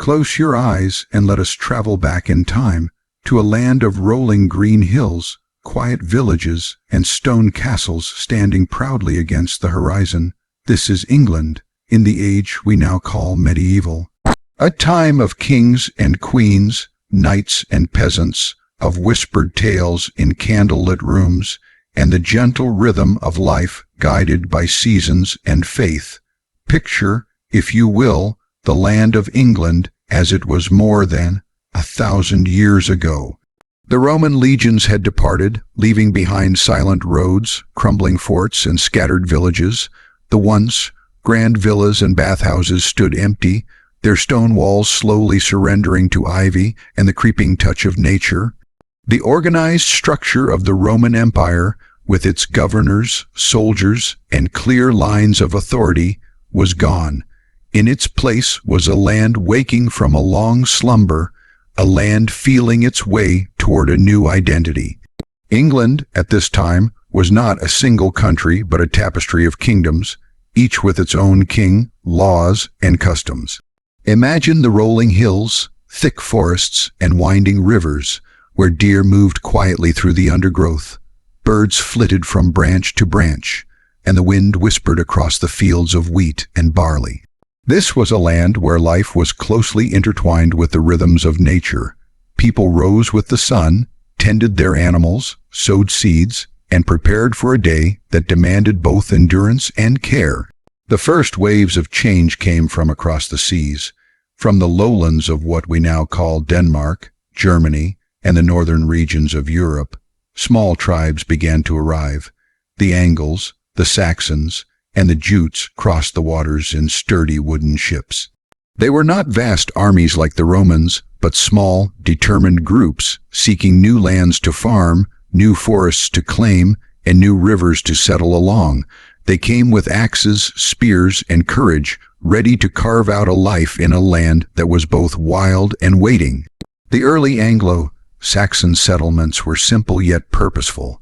Close your eyes and let us travel back in time to a land of rolling green hills, quiet villages, and stone castles standing proudly against the horizon. This is England, in the age we now call medieval. A time of kings and queens, knights and peasants, of whispered tales in candlelit rooms, and the gentle rhythm of life guided by seasons and faith. Picture, if you will, the land of England as it was more than 1,000 years ago. The Roman legions had departed, leaving behind silent roads, crumbling forts, and scattered villages. The once grand villas and bathhouses stood empty, their stone walls slowly surrendering to ivy and the creeping touch of nature. The organized structure of the Roman Empire, with its governors, soldiers, and clear lines of authority, was gone. In its place was a land waking from a long slumber, a land feeling its way toward a new identity. England, at this time, was not a single country but a tapestry of kingdoms, each with its own king, laws, and customs. Imagine the rolling hills, thick forests, and winding rivers, where deer moved quietly through the undergrowth, birds flitted from branch to branch, and the wind whispered across the fields of wheat and barley. This was a land where life was closely intertwined with the rhythms of nature. People rose with the sun, tended their animals, sowed seeds, and prepared for a day that demanded both endurance and care. The first waves of change came from across the seas, from the lowlands of what we now call Denmark, Germany, and the northern regions of Europe. Small tribes began to arrive. The Angles, the Saxons, and the Jutes crossed the waters in sturdy wooden ships. They were not vast armies like the Romans, but small, determined groups seeking new lands to farm, new forests to claim, and new rivers to settle along. They came with axes, spears, and courage, ready to carve out a life in a land that was both wild and waiting. The early Anglo-Saxon settlements were simple yet purposeful.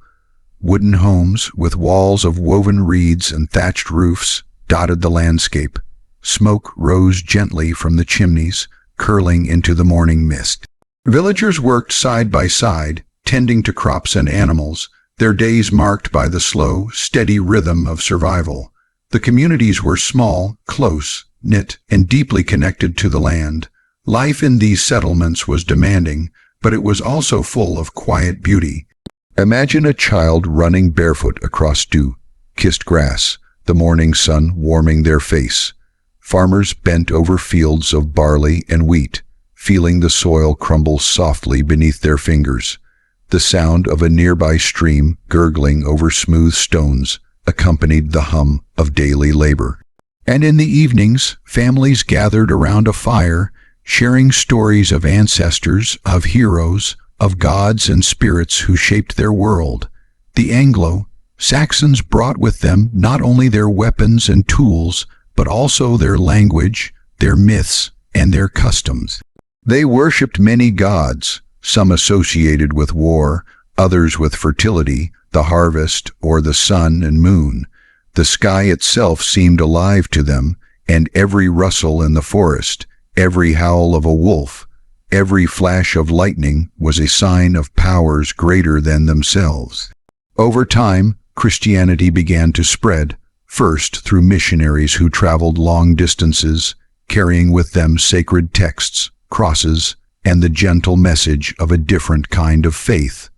Wooden homes with walls of woven reeds and thatched roofs dotted the landscape. Smoke rose gently from the chimneys, curling into the morning mist. Villagers worked side by side, tending to crops and animals, their days marked by the slow, steady rhythm of survival. The communities were small, close, knit, and deeply connected to the land. Life in these settlements was demanding, but it was also full of quiet beauty. Imagine a child running barefoot across dew-kissed grass, the morning sun warming their face. Farmers bent over fields of barley and wheat, feeling the soil crumble softly beneath their fingers. The sound of a nearby stream gurgling over smooth stones accompanied the hum of daily labor. And in the evenings, families gathered around a fire, sharing stories of ancestors, of heroes, of gods and spirits who shaped their world. The Anglo-Saxons brought with them not only their weapons and tools, but also their language, their myths, and their customs. They worshipped many gods, some associated with war, others with fertility, the harvest, or the sun and moon. The sky itself seemed alive to them, and every rustle in the forest, every howl of a wolf, every flash of lightning was a sign of powers greater than themselves. Over time, Christianity began to spread, first through missionaries who traveled long distances, carrying with them sacred texts, crosses, and the gentle message of a different kind of faith.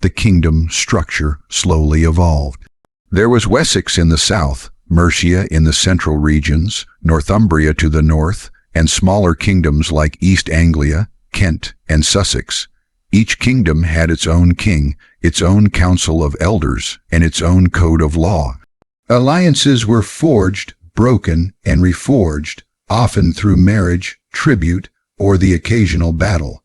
The kingdom structure slowly evolved. There was Wessex in the south, Mercia in the central regions, Northumbria to the north, and smaller kingdoms like East Anglia, Kent, and Sussex. Each kingdom had its own king, its own council of elders, and its own code of law. Alliances were forged, broken, and reforged, often through marriage, tribute, or the occasional battle.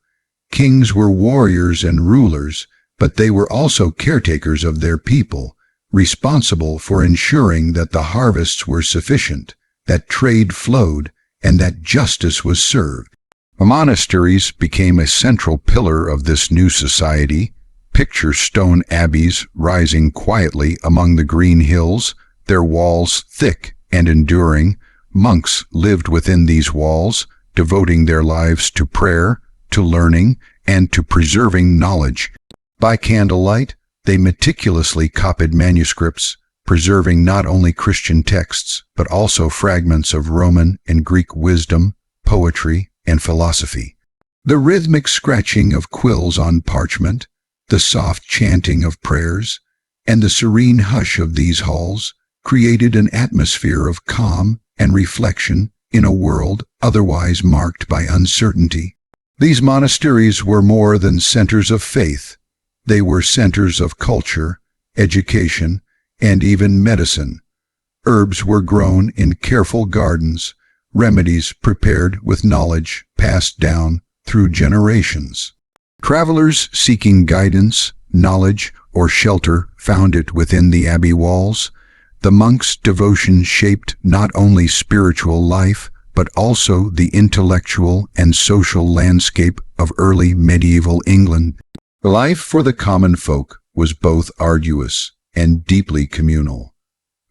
Kings were warriors and rulers, but they were also caretakers of their people, responsible for ensuring that the harvests were sufficient, that trade flowed, and that justice was served. Monasteries became a central pillar of this new society. Picture stone abbeys rising quietly among the green hills, their walls thick and enduring. Monks lived within these walls, devoting their lives to prayer, to learning, and to preserving knowledge. By candlelight, they meticulously copied manuscripts, preserving not only Christian texts, but also fragments of Roman and Greek wisdom, poetry, and philosophy. The rhythmic scratching of quills on parchment, the soft chanting of prayers, and the serene hush of these halls created an atmosphere of calm and reflection in a world otherwise marked by uncertainty. These monasteries were more than centers of faith. They were centers of culture, education, and even medicine. Herbs were grown in careful gardens, remedies prepared with knowledge passed down through generations. Travelers seeking guidance, knowledge, or shelter found it within the abbey walls. The monks' devotion shaped not only spiritual life, but also the intellectual and social landscape of early medieval England. Life for the common folk was both arduous and deeply communal.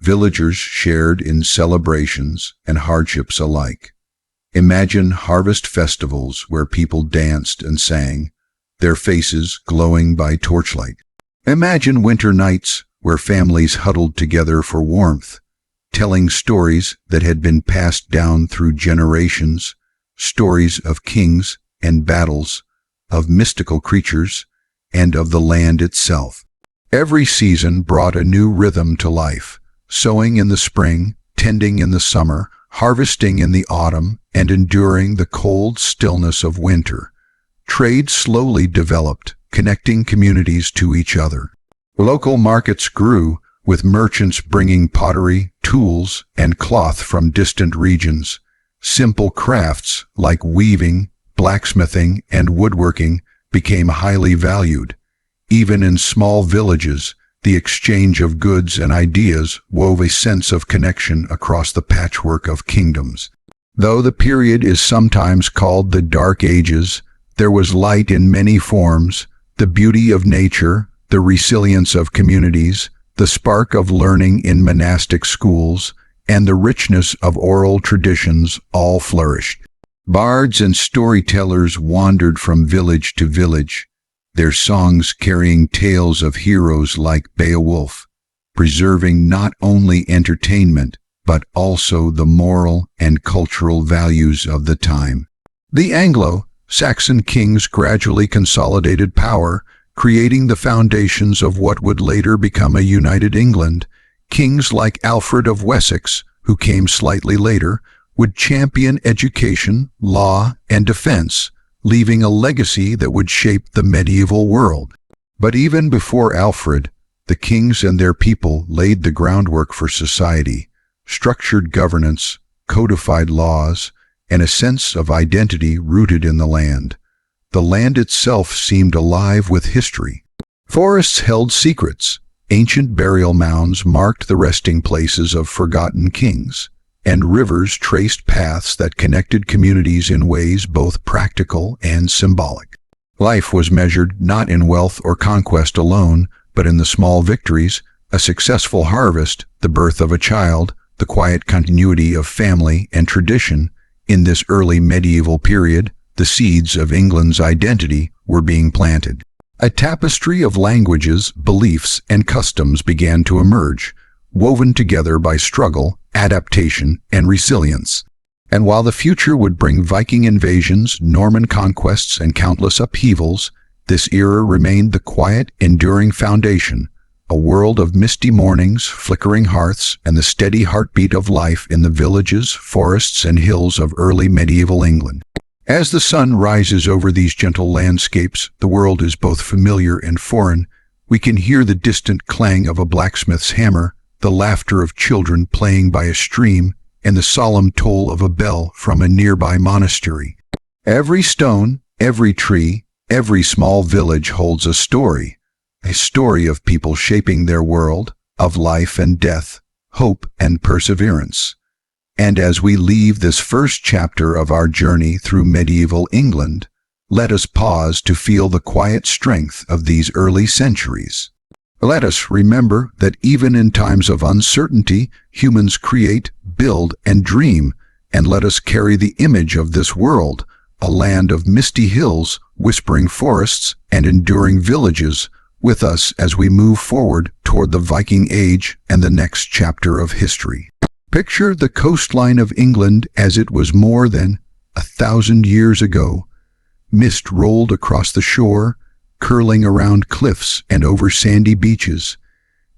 Villagers shared in celebrations and hardships alike. Imagine harvest festivals where people danced and sang, their faces glowing by torchlight. Imagine winter nights where families huddled together for warmth, telling stories that had been passed down through generations, stories of kings and battles, of mystical creatures, and of the land itself. Every season brought a new rhythm to life, sowing in the spring, tending in the summer, harvesting in the autumn, and enduring the cold stillness of winter. Trade slowly developed, connecting communities to each other. Local markets grew, with merchants bringing pottery, tools, and cloth from distant regions. Simple crafts like weaving, blacksmithing, and woodworking became highly valued. Even in small villages, the exchange of goods and ideas wove a sense of connection across the patchwork of kingdoms. Though the period is sometimes called the Dark Ages, there was light in many forms: the beauty of nature, the resilience of communities, the spark of learning in monastic schools, and the richness of oral traditions all flourished. Bards and storytellers wandered from village to village, their songs carrying tales of heroes like Beowulf, preserving not only entertainment, but also the moral and cultural values of the time. The Anglo-Saxon kings gradually consolidated power, creating the foundations of what would later become a united England. Kings like Alfred of Wessex, who came slightly later, would champion education, law, and defense, leaving a legacy that would shape the medieval world. But even before Alfred, the kings and their people laid the groundwork for society: structured governance, codified laws, and a sense of identity rooted in the land. The land itself seemed alive with history. Forests held secrets, ancient burial mounds marked the resting places of forgotten kings, and rivers traced paths that connected communities in ways both practical and symbolic. Life was measured not in wealth or conquest alone, but in the small victories: a successful harvest, the birth of a child, the quiet continuity of family and tradition. In this early medieval period, the seeds of England's identity were being planted. A tapestry of languages, beliefs, and customs began to emerge, woven together by struggle, adaptation, and resilience. And while the future would bring Viking invasions, Norman conquests, and countless upheavals, this era remained the quiet, enduring foundation: a world of misty mornings, flickering hearths, and the steady heartbeat of life in the villages, forests, and hills of early medieval England. As the sun rises over these gentle landscapes, the world is both familiar and foreign. We can hear the distant clang of a blacksmith's hammer, the laughter of children playing by a stream, and the solemn toll of a bell from a nearby monastery. Every stone, every tree, every small village holds a story of people shaping their world, of life and death, hope and perseverance. And as we leave this first chapter of our journey through medieval England, let us pause to feel the quiet strength of these early centuries. Let us remember that even in times of uncertainty, humans create, build, and dream, and let us carry the image of this world, a land of misty hills, whispering forests, and enduring villages, with us as we move forward toward the Viking Age and the next chapter of history. Picture the coastline of England as it was more than 1,000 years ago. Mist rolled across the shore, curling around cliffs and over sandy beaches.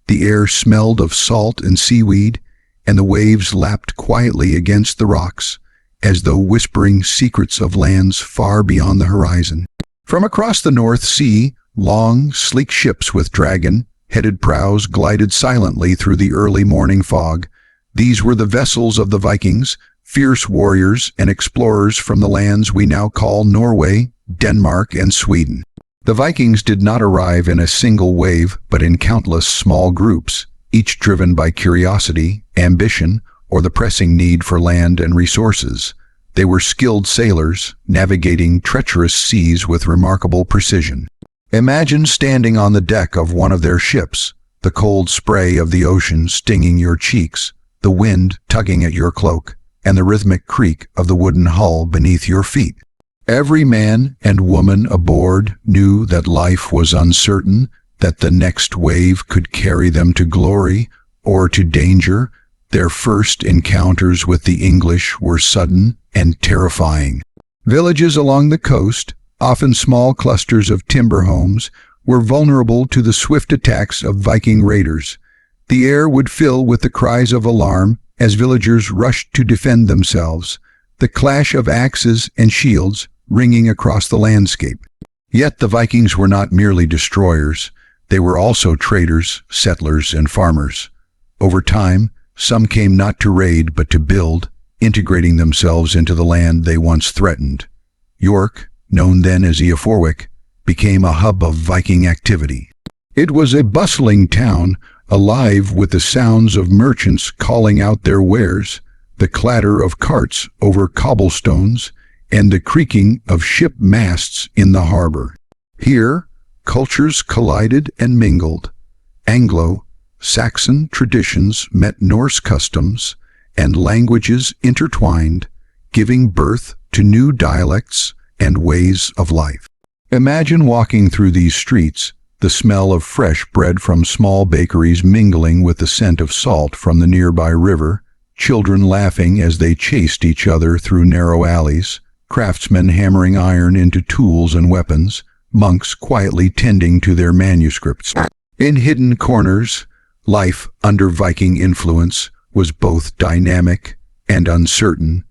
The air smelled of salt and seaweed, and the waves lapped quietly against the rocks, as though whispering secrets of lands far beyond the horizon. From across the North Sea, long, sleek ships with dragon-headed prows glided silently through the early morning fog. These were the vessels of the Vikings, fierce warriors and explorers from the lands we now call Norway, Denmark, and Sweden. The Vikings did not arrive in a single wave, but in countless small groups, each driven by curiosity, ambition, or the pressing need for land and resources. They were skilled sailors, navigating treacherous seas with remarkable precision. Imagine standing on the deck of one of their ships, the cold spray of the ocean stinging your cheeks, the wind tugging at your cloak, and the rhythmic creak of the wooden hull beneath your feet. Every man and woman aboard knew that life was uncertain, that the next wave could carry them to glory or to danger. Their first encounters with the English were sudden and terrifying. Villages along the coast, often small clusters of timber homes, were vulnerable to the swift attacks of Viking raiders. The air would fill with the cries of alarm as villagers rushed to defend themselves, the clash of axes and shields ringing across the landscape. Yet the Vikings were not merely destroyers. They were also traders, settlers, and farmers. Over time, some came not to raid but to build, integrating themselves into the land they once threatened. York, known then as Eoforwic, became a hub of Viking activity. It was a bustling town, alive with the sounds of merchants calling out their wares, the clatter of carts over cobblestones, and the creaking of ship masts in the harbor. Here, cultures collided and mingled. Anglo-Saxon traditions met Norse customs, and languages intertwined, giving birth to new dialects and ways of life. Imagine walking through these streets, the smell of fresh bread from small bakeries mingling with the scent of salt from the nearby river, children laughing as they chased each other through narrow alleys, craftsmen hammering iron into tools and weapons, monks quietly tending to their manuscripts. In hidden corners, life under Viking influence was both dynamic and uncertain.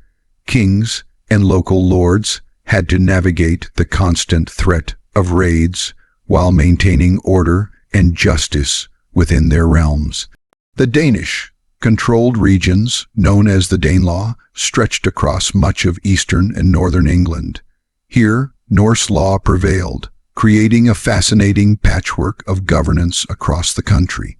Kings and local lords had to navigate the constant threat of raids while maintaining order and justice within their realms. The Danish controlled regions, known as the Danelaw, stretched across much of eastern and northern England. Here, Norse law prevailed, creating a fascinating patchwork of governance across the country.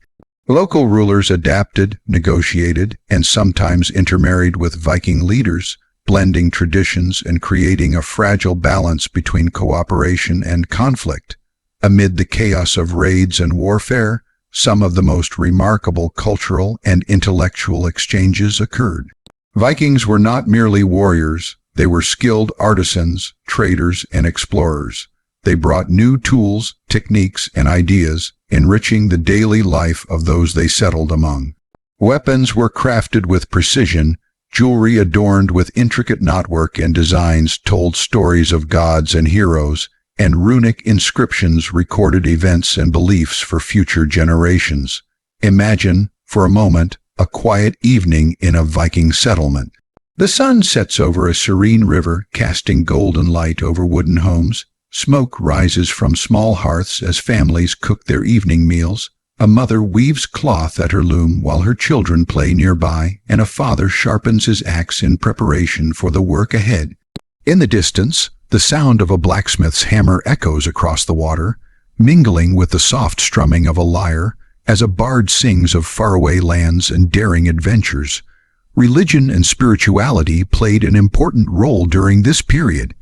Local rulers adapted, negotiated, and sometimes intermarried with Viking leaders, blending traditions and creating a fragile balance between cooperation and conflict. Amid the chaos of raids and warfare, some of the most remarkable cultural and intellectual exchanges occurred. Vikings were not merely warriors, they were skilled artisans, traders, and explorers. They brought new tools, techniques, and ideas, enriching the daily life of those they settled among. Weapons were crafted with precision, jewelry adorned with intricate knotwork and designs told stories of gods and heroes, and runic inscriptions recorded events and beliefs for future generations. Imagine, for a moment, a quiet evening in a Viking settlement. The sun sets over a serene river, casting golden light over wooden homes. Smoke rises from small hearths as families cook their evening meals. A mother weaves cloth at her loom while her children play nearby, and a father sharpens his axe in preparation for the work ahead. In the distance, the sound of a blacksmith's hammer echoes across the water, mingling with the soft strumming of a lyre as a bard sings of faraway lands and daring adventures. Religion and spirituality played an important role during this period.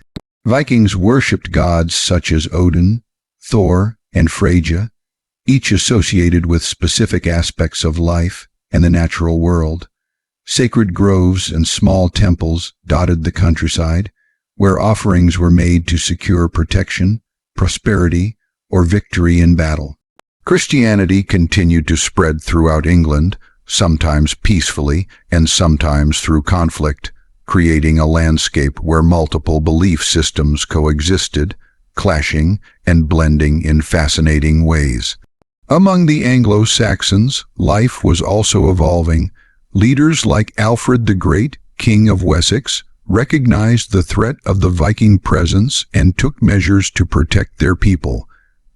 Vikings worshipped gods such as Odin, Thor, and Freyja, each associated with specific aspects of life and the natural world. Sacred groves and small temples dotted the countryside, where offerings were made to secure protection, prosperity, or victory in battle. Christianity continued to spread throughout England, sometimes peacefully and sometimes through conflict, creating a landscape where multiple belief systems coexisted, clashing and blending in fascinating ways. Among the Anglo-Saxons, life was also evolving. Leaders like Alfred the Great, King of Wessex, recognized the threat of the Viking presence and took measures to protect their people.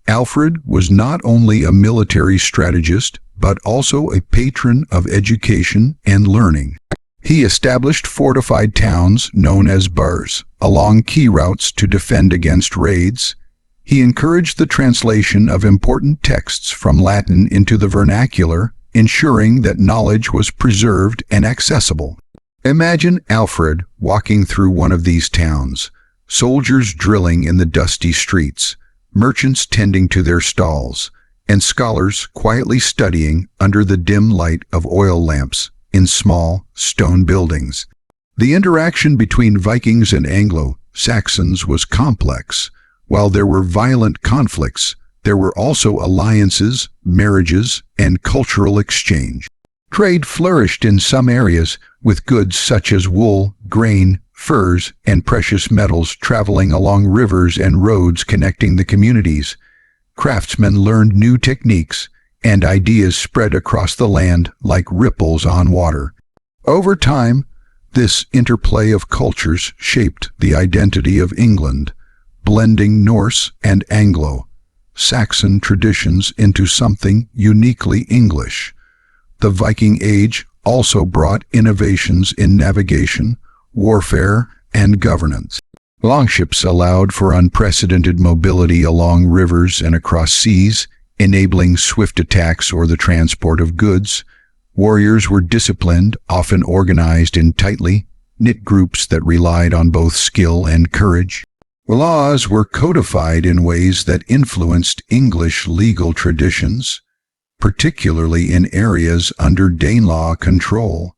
Alfred was not only a military strategist, but also a patron of education and learning. He established fortified towns known as burhs along key routes to defend against raids. He encouraged the translation of important texts from Latin into the vernacular, ensuring that knowledge was preserved and accessible. Imagine Alfred walking through one of these towns, soldiers drilling in the dusty streets, merchants tending to their stalls, and scholars quietly studying under the dim light of oil lamps in small stone buildings. The interaction between Vikings and Anglo-Saxons was complex. While there were violent conflicts, there were also alliances, marriages, and cultural exchange. Trade flourished in some areas, with goods such as wool, grain, furs, and precious metals traveling along rivers and roads connecting the communities. Craftsmen learned new techniques, and ideas spread across the land like ripples on water. Over time, this interplay of cultures shaped the identity of England, blending Norse and Anglo-Saxon traditions into something uniquely English. The Viking Age also brought innovations in navigation, warfare, and governance. Longships allowed for unprecedented mobility along rivers and across seas, enabling swift attacks or the transport of goods. Warriors were disciplined, often organized in tightly knit groups that relied on both skill and courage. Laws were codified in ways that influenced English legal traditions, particularly in areas under Danelaw control.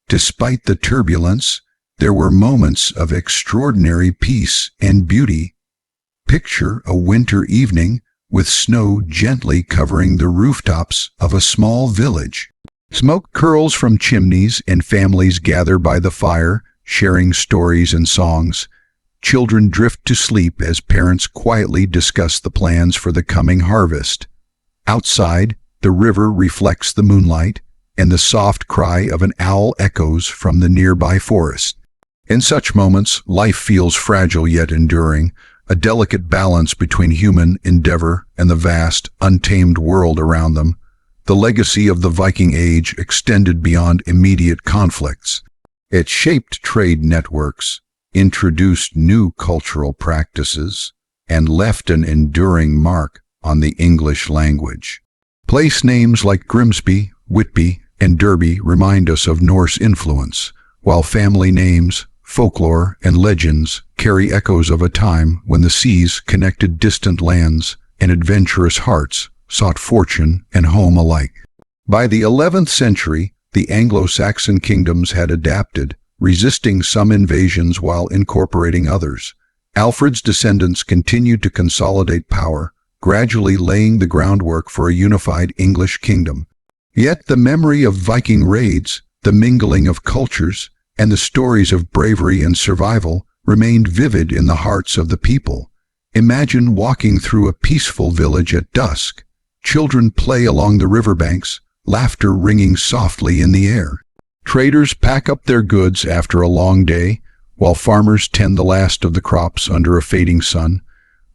Despite the turbulence, there were moments of extraordinary peace and beauty. Picture a winter evening with snow gently covering the rooftops of a small village. Smoke curls from chimneys and families gather by the fire, sharing stories and songs. Children drift to sleep as parents quietly discuss the plans for the coming harvest. Outside, the river reflects the moonlight, and the soft cry of an owl echoes from the nearby forest. In such moments, life feels fragile yet enduring, a delicate balance between human endeavor and the vast, untamed world around them. The legacy of the Viking Age extended beyond immediate conflicts. It shaped trade networks, introduced new cultural practices, and left an enduring mark on the English language. Place names like Grimsby, Whitby, and Derby remind us of Norse influence, while family names, folklore, and legends carry echoes of a time when the seas connected distant lands and adventurous hearts sought fortune and home alike. By the 11th century, the Anglo-Saxon kingdoms had adapted, resisting some invasions while incorporating others. Alfred's descendants continued to consolidate power, gradually laying the groundwork for a unified English kingdom. Yet the memory of Viking raids, the mingling of cultures, and the stories of bravery and survival remained vivid in the hearts of the people. Imagine walking through a peaceful village at dusk. Children play along the riverbanks, laughter ringing softly in the air. Traders pack up their goods after a long day, while farmers tend the last of the crops under a fading sun.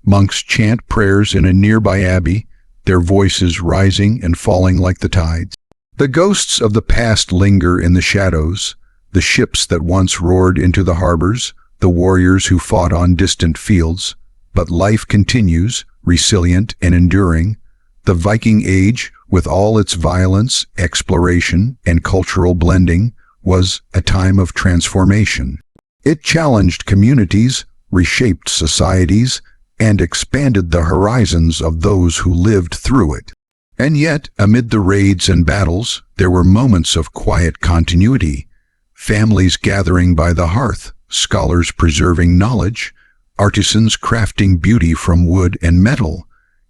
Monks chant prayers in a nearby abbey, their voices rising and falling like the tides. The ghosts of the past linger in the shadows, the ships that once roared into the harbors, the warriors who fought on distant fields. But life continues, resilient and enduring. The Viking Age, with all its violence, exploration, and cultural blending, was a time of transformation. It challenged communities, reshaped societies, and expanded the horizons of those who lived through it. And yet, amid the raids and battles, there were moments of quiet continuity. families gathering by the hearth, scholars preserving knowledge, artisans crafting beauty from wood and metal,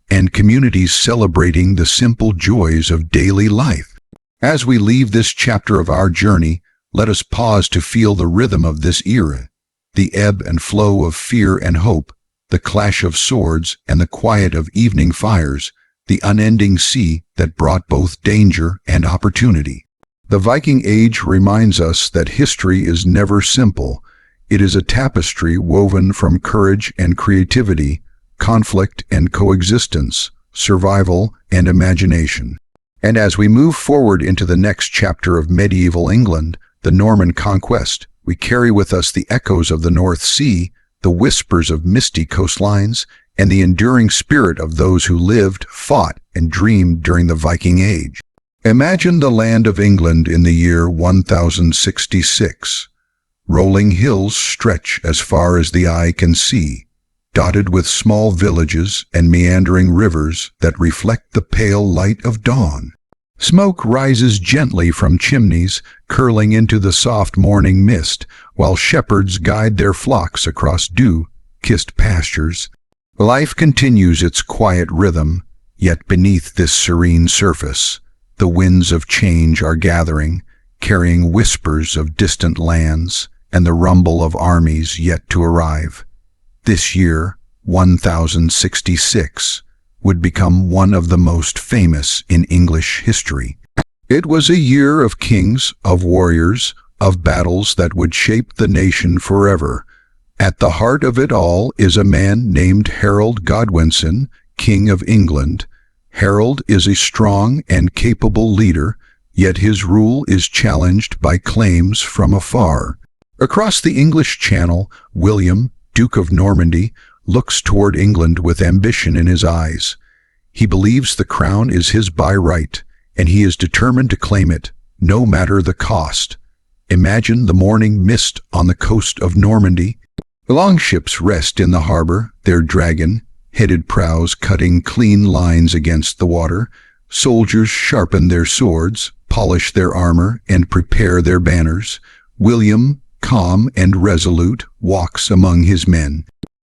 and communities celebrating the simple joys of daily life. As we leave this chapter of our journey, let us pause to feel the rhythm of this era, the ebb and flow of fear and hope, the clash of swords and the quiet of evening fires, the unending sea that brought both danger and opportunity. The Viking Age reminds us that history is never simple. It is a tapestry woven from courage and creativity, conflict and coexistence, survival and imagination. And as we move forward into the next chapter of medieval England, the Norman Conquest, we carry with us the echoes of the North Sea, the whispers of misty coastlines, and the enduring spirit of those who lived, fought, and dreamed during the Viking Age. Imagine the land of England in the year 1066. Rolling hills stretch as far as the eye can see, dotted with small villages and meandering rivers that reflect the pale light of dawn. Smoke rises gently from chimneys, curling into the soft morning mist, while shepherds guide their flocks across dew-kissed pastures. Life continues its quiet rhythm, yet beneath this serene surface, the winds of change are gathering, carrying whispers of distant lands and the rumble of armies yet to arrive. This year, 1066, would become one of the most famous in English history. It was a year of kings, of warriors, of battles that would shape the nation forever. At the heart of it all is a man named Harold Godwinson, King of England. Harold is a strong and capable leader, yet his rule is challenged by claims from afar. Across the English Channel, William, Duke of Normandy, looks toward England with ambition in his eyes. He believes the crown is his by right, and he is determined to claim it, no matter the cost. Imagine the morning mist on the coast of Normandy. Longships rest in the harbor, their dragon-headed prows cutting clean lines against the water. Soldiers sharpen their swords, polish their armor, and prepare their banners. William, calm and resolute, walks among his men.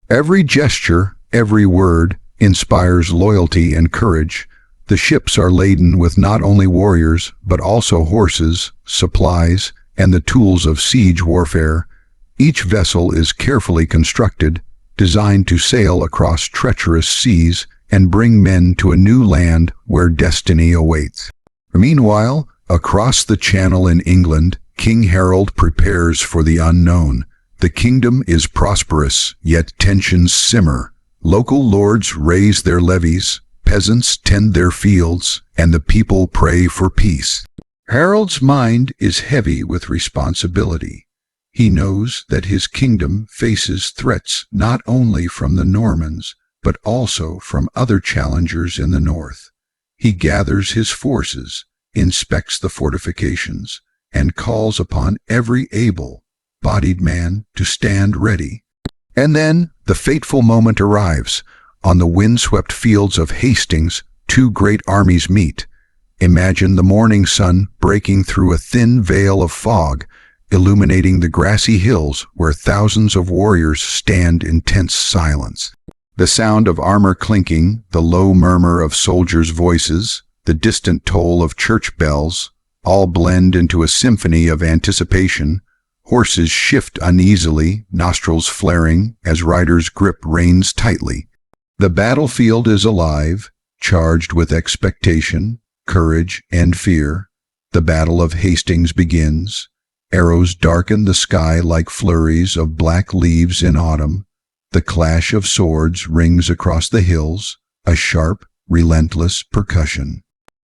Every gesture, every word, inspires loyalty and courage. The ships are laden with not only warriors, but also horses, supplies, and the tools of siege warfare. Each vessel is carefully constructed, designed to sail across treacherous seas and bring men to a new land where destiny awaits. Meanwhile, across the Channel in England, King Harold prepares for the unknown. The kingdom is prosperous, yet tensions simmer. Local lords raise their levies, peasants tend their fields, and the people pray for peace. Harold's mind is heavy with responsibility. He knows that his kingdom faces threats not only from the Normans, but also from other challengers in the north. He gathers his forces, inspects the fortifications, and calls upon every able-bodied man to stand ready. And then the fateful moment arrives. On the windswept fields of Hastings, two great armies meet. Imagine the morning sun breaking through a thin veil of fog, illuminating the grassy hills where thousands of warriors stand in tense silence. The sound of armor clinking, the low murmur of soldiers' voices, the distant toll of church bells, all blend into a symphony of anticipation. Horses shift uneasily, nostrils flaring, as riders grip reins tightly. The battlefield is alive, charged with expectation, courage, and fear. The Battle of Hastings begins. Arrows darken the sky like flurries of black leaves in autumn. The clash of swords rings across the hills, a sharp, relentless percussion.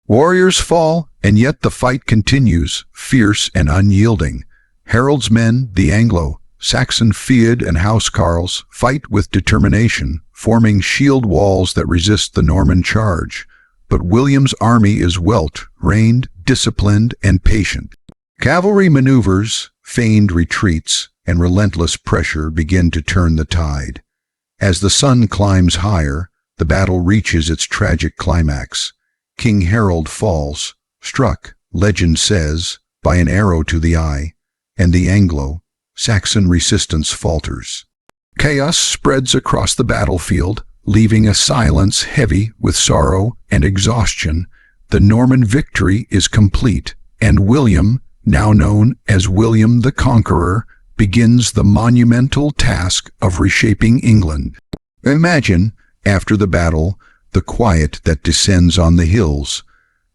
Warriors fall, and yet the fight continues, fierce and unyielding. Harold's men, the Anglo-Saxon Fiad and housecarls, fight with determination, forming shield walls that resist the Norman charge. But William's army is well-trained, disciplined, and patient. Cavalry maneuvers, feigned retreats, and relentless pressure begin to turn the tide. As the sun climbs higher, the battle reaches its tragic climax. King Harold falls, struck, legend says, by an arrow to the eye. and the Anglo-Saxon resistance falters. Chaos spreads across the battlefield, leaving a silence heavy with sorrow and exhaustion. The Norman victory is complete, and William, now known as William the Conqueror, begins the monumental task of reshaping England. Imagine, after the battle, the quiet that descends on the hills.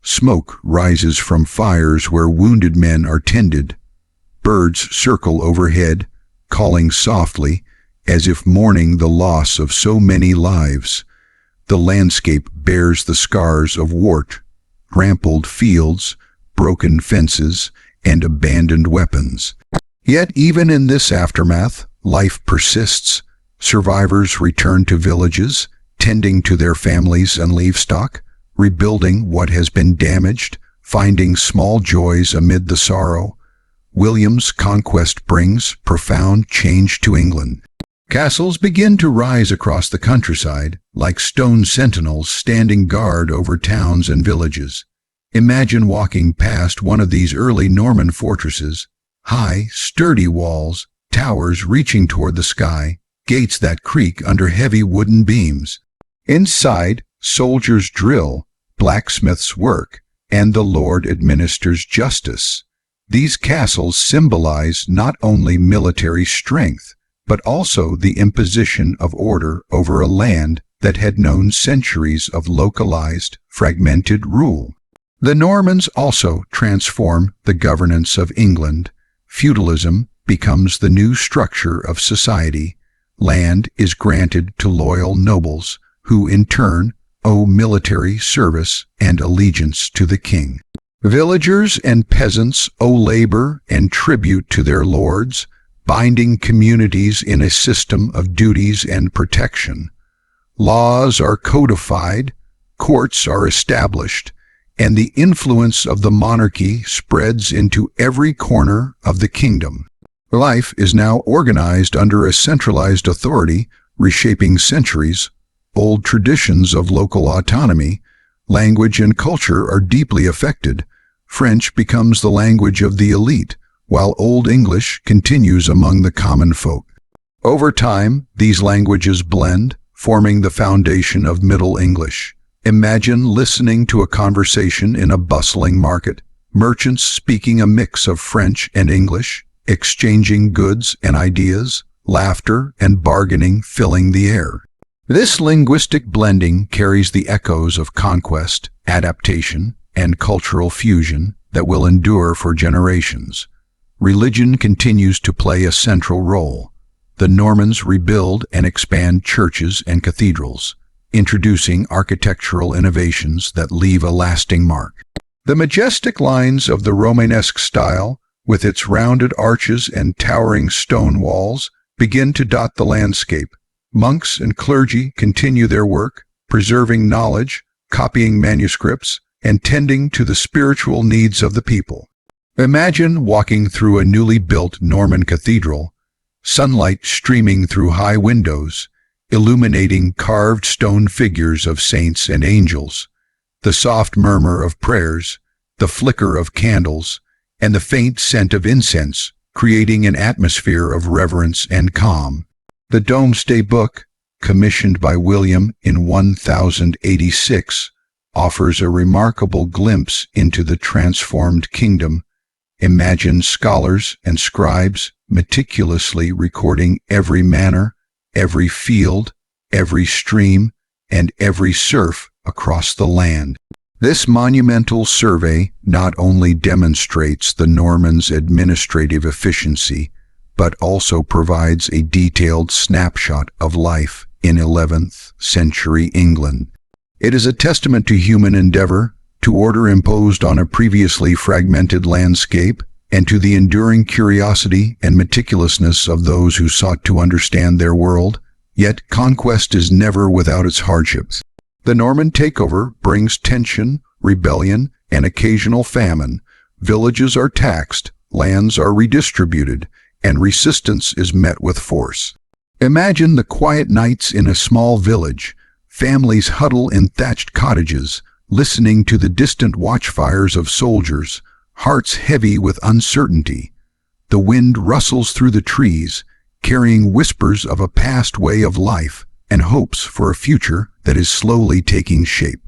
Smoke rises from fires where wounded men are tended. Birds circle overhead, calling softly, as if mourning the loss of so many lives. The landscape bears the scars of war, trampled fields, broken fences, and abandoned weapons. Yet even in this aftermath, life persists. Survivors return to villages, tending to their families and livestock, rebuilding what has been damaged, finding small joys amid the sorrow. William's conquest brings profound change to England. Castles begin to rise across the countryside, like stone sentinels standing guard over towns and villages. Imagine walking past one of these early Norman fortresses. High, sturdy walls, towers reaching toward the sky, gates that creak under heavy wooden beams. Inside, soldiers drill, blacksmiths work, and the Lord administers justice. These castles symbolize not only military strength, but also the imposition of order over a land that had known centuries of localized, fragmented rule. The Normans also transform the governance of England. Feudalism becomes the new structure of society. Land is granted to loyal nobles, who in turn owe military service and allegiance to the king. Villagers and peasants owe labor and tribute to their lords, binding communities in a system of duties and protection. Laws are codified, courts are established, and the influence of the monarchy spreads into every corner of the kingdom. Life is now organized under a centralized authority, reshaping centuries. Old traditions of local autonomy, language and culture are deeply affected. French becomes the language of the elite, while Old English continues among the common folk. Over time, these languages blend, forming the foundation of Middle English. Imagine listening to a conversation in a bustling market, merchants speaking a mix of French and English, exchanging goods and ideas, laughter and bargaining filling the air. This linguistic blending carries the echoes of conquest, adaptation, and cultural fusion that will endure for generations. Religion continues to play a central role. The Normans rebuild and expand churches and cathedrals, introducing architectural innovations that leave a lasting mark. The majestic lines of the Romanesque style, with its rounded arches and towering stone walls, begin to dot the landscape. Monks and clergy continue their work, preserving knowledge, copying manuscripts, and tending to the spiritual needs of the people. Imagine walking through a newly built Norman cathedral, sunlight streaming through high windows, illuminating carved stone figures of saints and angels, the soft murmur of prayers, the flicker of candles, and the faint scent of incense, creating an atmosphere of reverence and calm. The Domesday Book, commissioned by William in 1086, offers a remarkable glimpse into the transformed kingdom. Imagine scholars and scribes meticulously recording every manor, every field, every stream, and every serf across the land. This monumental survey not only demonstrates the Normans' administrative efficiency, but also provides a detailed snapshot of life in 11th century England. It is a testament to human endeavor, to order imposed on a previously fragmented landscape, and to the enduring curiosity and meticulousness of those who sought to understand their world. Yet conquest is never without its hardships. The Norman takeover brings tension, rebellion, and occasional famine. Villages are taxed, lands are redistributed, and resistance is met with force. Imagine the quiet nights in a small village. Families huddle in thatched cottages, listening to the distant watchfires of soldiers, hearts heavy with uncertainty. the wind rustles through the trees, carrying whispers of a past way of life and hopes for a future that is slowly taking shape.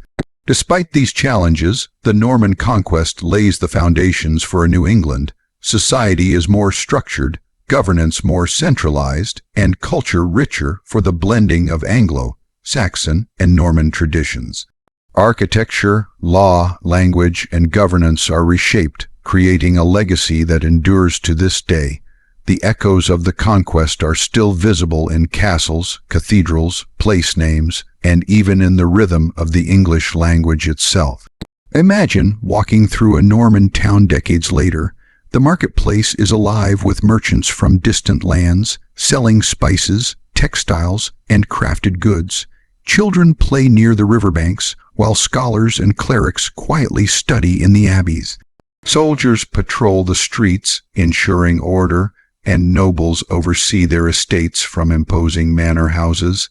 Despite these challenges, the Norman conquest lays the foundations for a New England. Society is more structured, governance more centralized, and culture richer for the blending of Anglo-Saxon and Norman traditions. Architecture, law, language, and governance are reshaped, creating a legacy that endures to this day. The echoes of the conquest are still visible in castles, cathedrals, place names, and even in the rhythm of the English language itself. Imagine walking through a Norman town decades later. The marketplace is alive with merchants from distant lands, selling spices, textiles, and crafted goods. Children play near the riverbanks, while scholars and clerics quietly study in the abbeys. Soldiers patrol the streets, ensuring order, and nobles oversee their estates from imposing manor houses.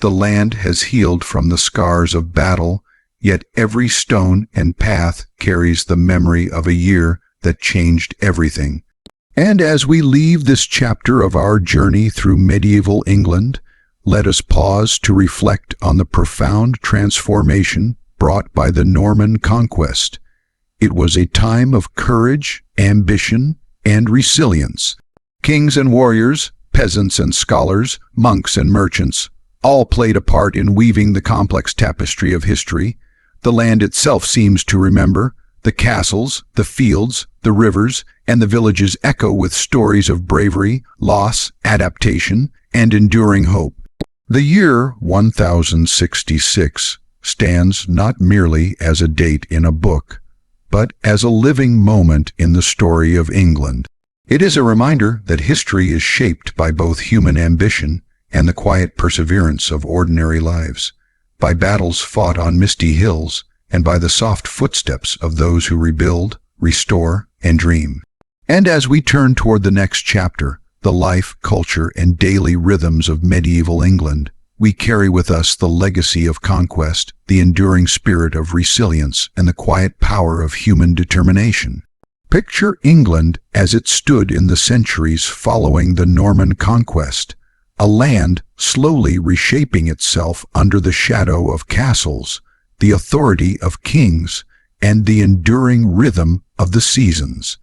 The land has healed from the scars of battle, yet every stone and path carries the memory of a year that changed everything. And as we leave this chapter of our journey through medieval England, let us pause to reflect on the profound transformation brought by the Norman conquest. It was a time of courage, ambition, and resilience. Kings and warriors, peasants and scholars, monks and merchants, all played a part in weaving the complex tapestry of history. The land itself seems to remember. The castles, the fields, the rivers, and the villages echo with stories of bravery, loss, adaptation, and enduring hope. The year 1066 stands not merely as a date in a book, but as a living moment in the story of England. It is a reminder that history is shaped by both human ambition and the quiet perseverance of ordinary lives, by battles fought on misty hills, and by the soft footsteps of those who rebuild, restore, and dream. And as we turn toward the next chapter, the life, culture, and daily rhythms of medieval England, we carry with us the legacy of conquest, the enduring spirit of resilience, and the quiet power of human determination. Picture England as it stood in the centuries following the Norman conquest, a land slowly reshaping itself under the shadow of castles, the authority of kings, and the enduring rhythm of the seasons.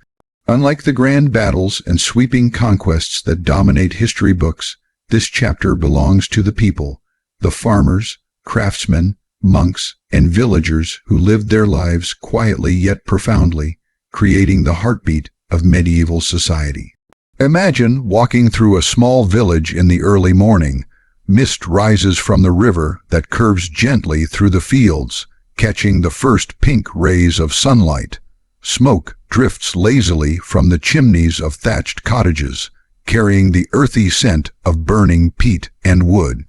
Unlike the grand battles and sweeping conquests that dominate history books, this chapter belongs to the people, the farmers, craftsmen, monks, and villagers who lived their lives quietly yet profoundly, creating the heartbeat of medieval society. Imagine walking through a small village in the early morning. Mist rises from the river that curves gently through the fields, catching the first pink rays of sunlight. Smoke drifts lazily from the chimneys of thatched cottages, carrying the earthy scent of burning peat and wood.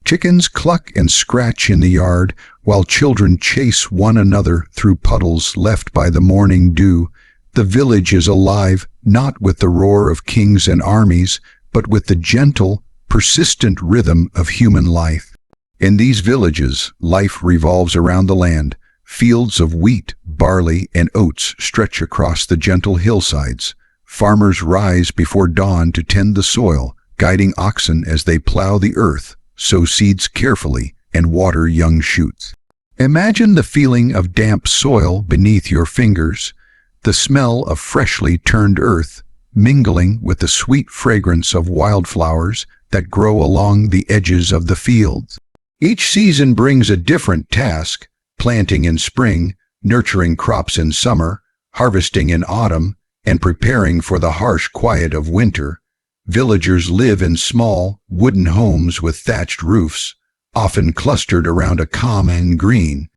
Chickens cluck and scratch in the yard, while children chase one another through puddles left by the morning dew. The village is alive, not with the roar of kings and armies, but with the gentle, persistent rhythm of human life. In these villages, life revolves around the land. Fields of wheat, barley, and oats stretch across the gentle hillsides. Farmers rise before dawn to tend the soil, guiding oxen as they plow the earth, sow seeds carefully, and water young shoots. Imagine the feeling of damp soil beneath your fingers, the smell of freshly turned earth, mingling with the sweet fragrance of wildflowers that grow along the edges of the fields. Each season brings a different task: planting in spring, nurturing crops in summer, harvesting in autumn, and preparing for the harsh quiet of winter. Villagers live in small, wooden homes with thatched roofs, often clustered around a common green.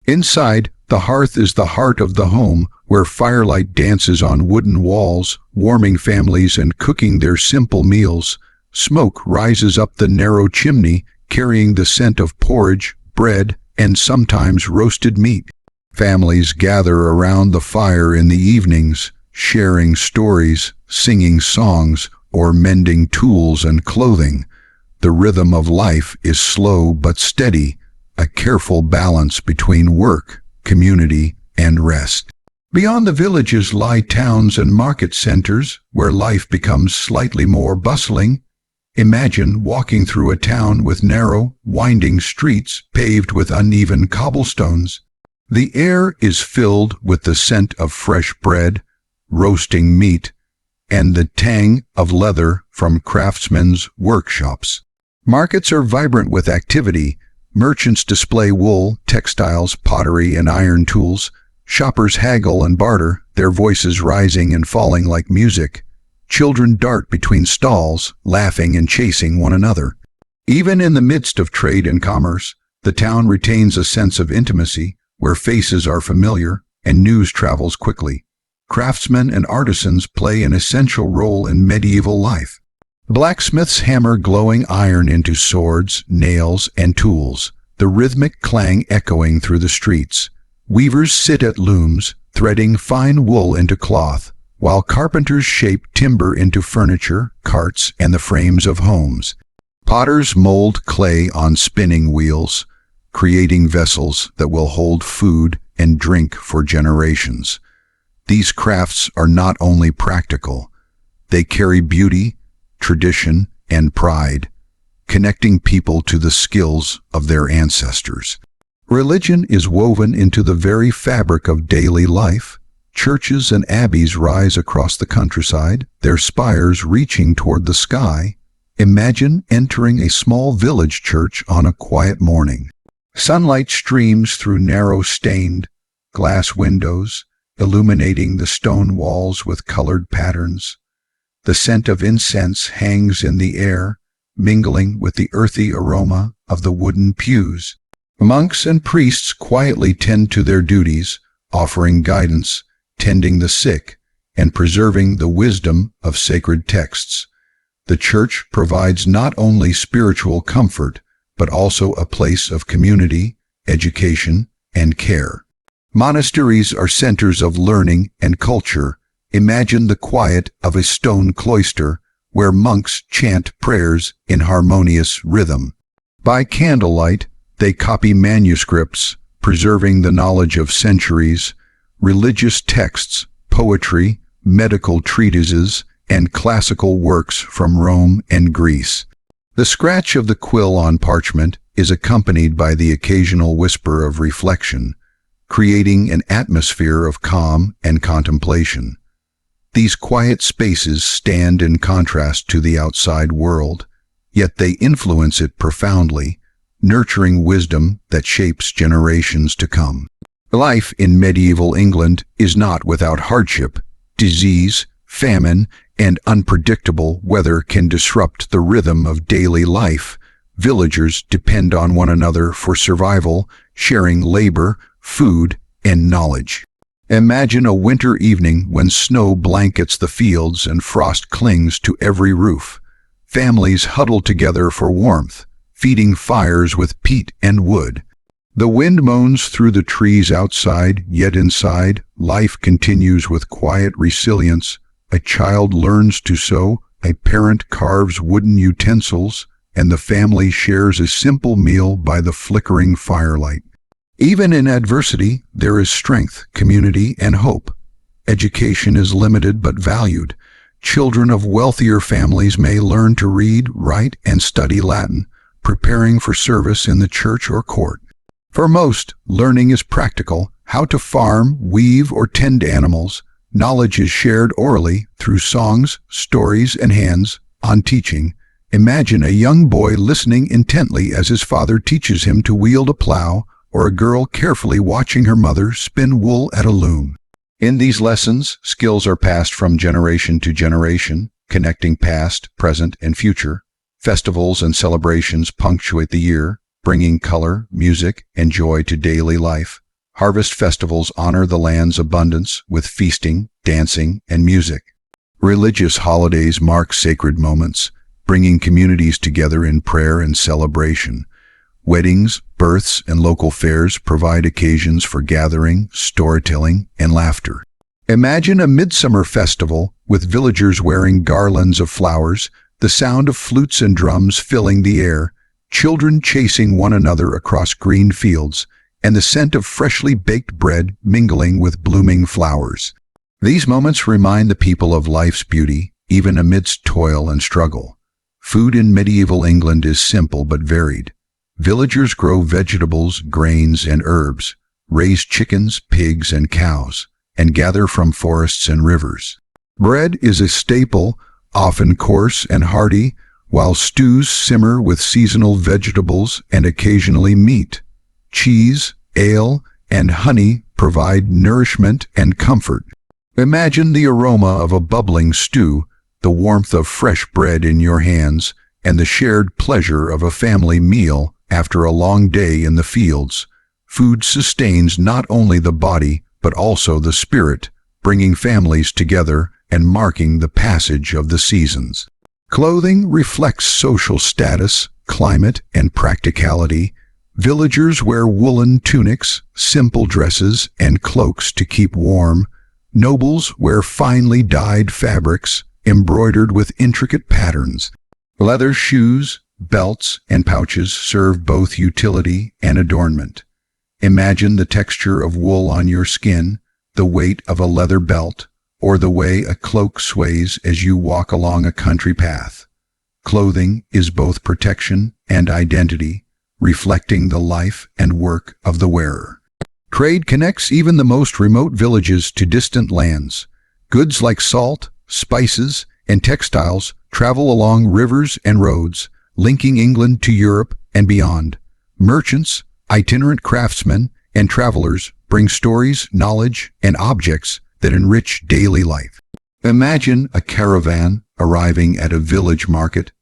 Inside, the hearth is the heart of the home, where firelight dances on wooden walls, warming families and cooking their simple meals. Smoke rises up the narrow chimney, carrying the scent of porridge, bread, and sometimes roasted meat. Families gather around the fire in the evenings, sharing stories, singing songs, or mending tools and clothing. The rhythm of life is slow but steady, a careful balance between work, community, and rest. Beyond the villages lie towns and market centers where life becomes slightly more bustling. Imagine walking through a town with narrow, winding streets paved with uneven cobblestones. The air is filled with the scent of fresh bread, roasting meat, and the tang of leather from craftsmen's workshops. Markets are vibrant with activity. Merchants display wool, textiles, pottery, and iron tools. Shoppers haggle and barter, their voices rising and falling like music. Children dart between stalls, laughing and chasing one another. Even in the midst of trade and commerce, the town retains a sense of intimacy, where faces are familiar and news travels quickly. Craftsmen and artisans play an essential role in medieval life. Blacksmiths hammer glowing iron into swords, nails, and tools, the rhythmic clang echoing through the streets. Weavers sit at looms, threading fine wool into cloth, while carpenters shape timber into furniture, carts, and the frames of homes. Potters mold clay on spinning wheels, creating vessels that will hold food and drink for generations. These crafts are not only practical, they carry beauty, tradition, and pride, connecting people to the skills of their ancestors. Religion is woven into the very fabric of daily life. Churches and abbeys rise across the countryside, their spires reaching toward the sky. Imagine entering a small village church on a quiet morning. Sunlight streams through narrow stained glass windows, illuminating the stone walls with colored patterns. The scent of incense hangs in the air, mingling with the earthy aroma of the wooden pews. Monks and priests quietly tend to their duties, offering guidance, tending the sick, and preserving the wisdom of sacred texts. The church provides not only spiritual comfort, but also a place of community, education, and care. Monasteries are centers of learning and culture. Imagine the quiet of a stone cloister, where monks chant prayers in harmonious rhythm. By candlelight, they copy manuscripts, preserving the knowledge of centuries, religious texts, poetry, medical treatises, and classical works from Rome and Greece. The scratch of the quill on parchment is accompanied by the occasional whisper of reflection, creating an atmosphere of calm and contemplation. These quiet spaces stand in contrast to the outside world, yet they influence it profoundly, nurturing wisdom that shapes generations to come. Life in medieval England is not without hardship. Disease, famine, and unpredictable weather can disrupt the rhythm of daily life. Villagers depend on one another for survival, sharing labor, food, and knowledge. Imagine a winter evening when snow blankets the fields and frost clings to every roof. Families huddle together for warmth, feeding fires with peat and wood. The wind moans through the trees outside, yet inside, life continues with quiet resilience. A child learns to sew, a parent carves wooden utensils, and the family shares a simple meal by the flickering firelight. Even in adversity, there is strength, community, and hope. Education is limited but valued. Children of wealthier families may learn to read, write, and study Latin, preparing for service in the church or court. For most, learning is practical. How to farm, weave, or tend animals. Knowledge is shared orally through songs, stories, and hands-on teaching. Imagine a young boy listening intently as his father teaches him to wield a plow, or a girl carefully watching her mother spin wool at a loom. In these lessons, skills are passed from generation to generation, connecting past, present, and future. Festivals and celebrations punctuate the year, bringing color, music, and joy to daily life. Harvest festivals honor the land's abundance with feasting, dancing, and music. Religious holidays mark sacred moments, bringing communities together in prayer and celebration. Weddings, births, and local fairs provide occasions for gathering, storytelling, and laughter. Imagine a midsummer festival with villagers wearing garlands of flowers, the sound of flutes and drums filling the air, children chasing one another across green fields. and the scent of freshly baked bread mingling with blooming flowers. These moments remind the people of life's beauty, even amidst toil and struggle. Food in medieval England is simple but varied. Villagers grow vegetables, grains, and herbs, raise chickens, pigs, and cows, and gather from forests and rivers. Bread is a staple, often coarse and hearty, while stews simmer with seasonal vegetables and occasionally meat. Cheese, ale, and honey provide nourishment and comfort. Imagine the aroma of a bubbling stew, the warmth of fresh bread in your hands, and the shared pleasure of a family meal after a long day in the fields. Food sustains not only the body, but also the spirit, bringing families together and marking the passage of the seasons. Clothing reflects social status, climate, and practicality. Villagers wear woolen tunics, simple dresses, and cloaks to keep warm. Nobles wear finely dyed fabrics, embroidered with intricate patterns. Leather shoes, belts, and pouches serve both utility and adornment. Imagine the texture of wool on your skin, the weight of a leather belt, or the way a cloak sways as you walk along a country path. Clothing is both protection and identity, reflecting the life and work of the wearer. Trade connects even the most remote villages to distant lands. Goods like salt, spices, and textiles travel along rivers and roads, linking England to Europe and beyond. Merchants, itinerant craftsmen, and travelers bring stories, knowledge, and objects that enrich daily life. Imagine a caravan arriving at a village market,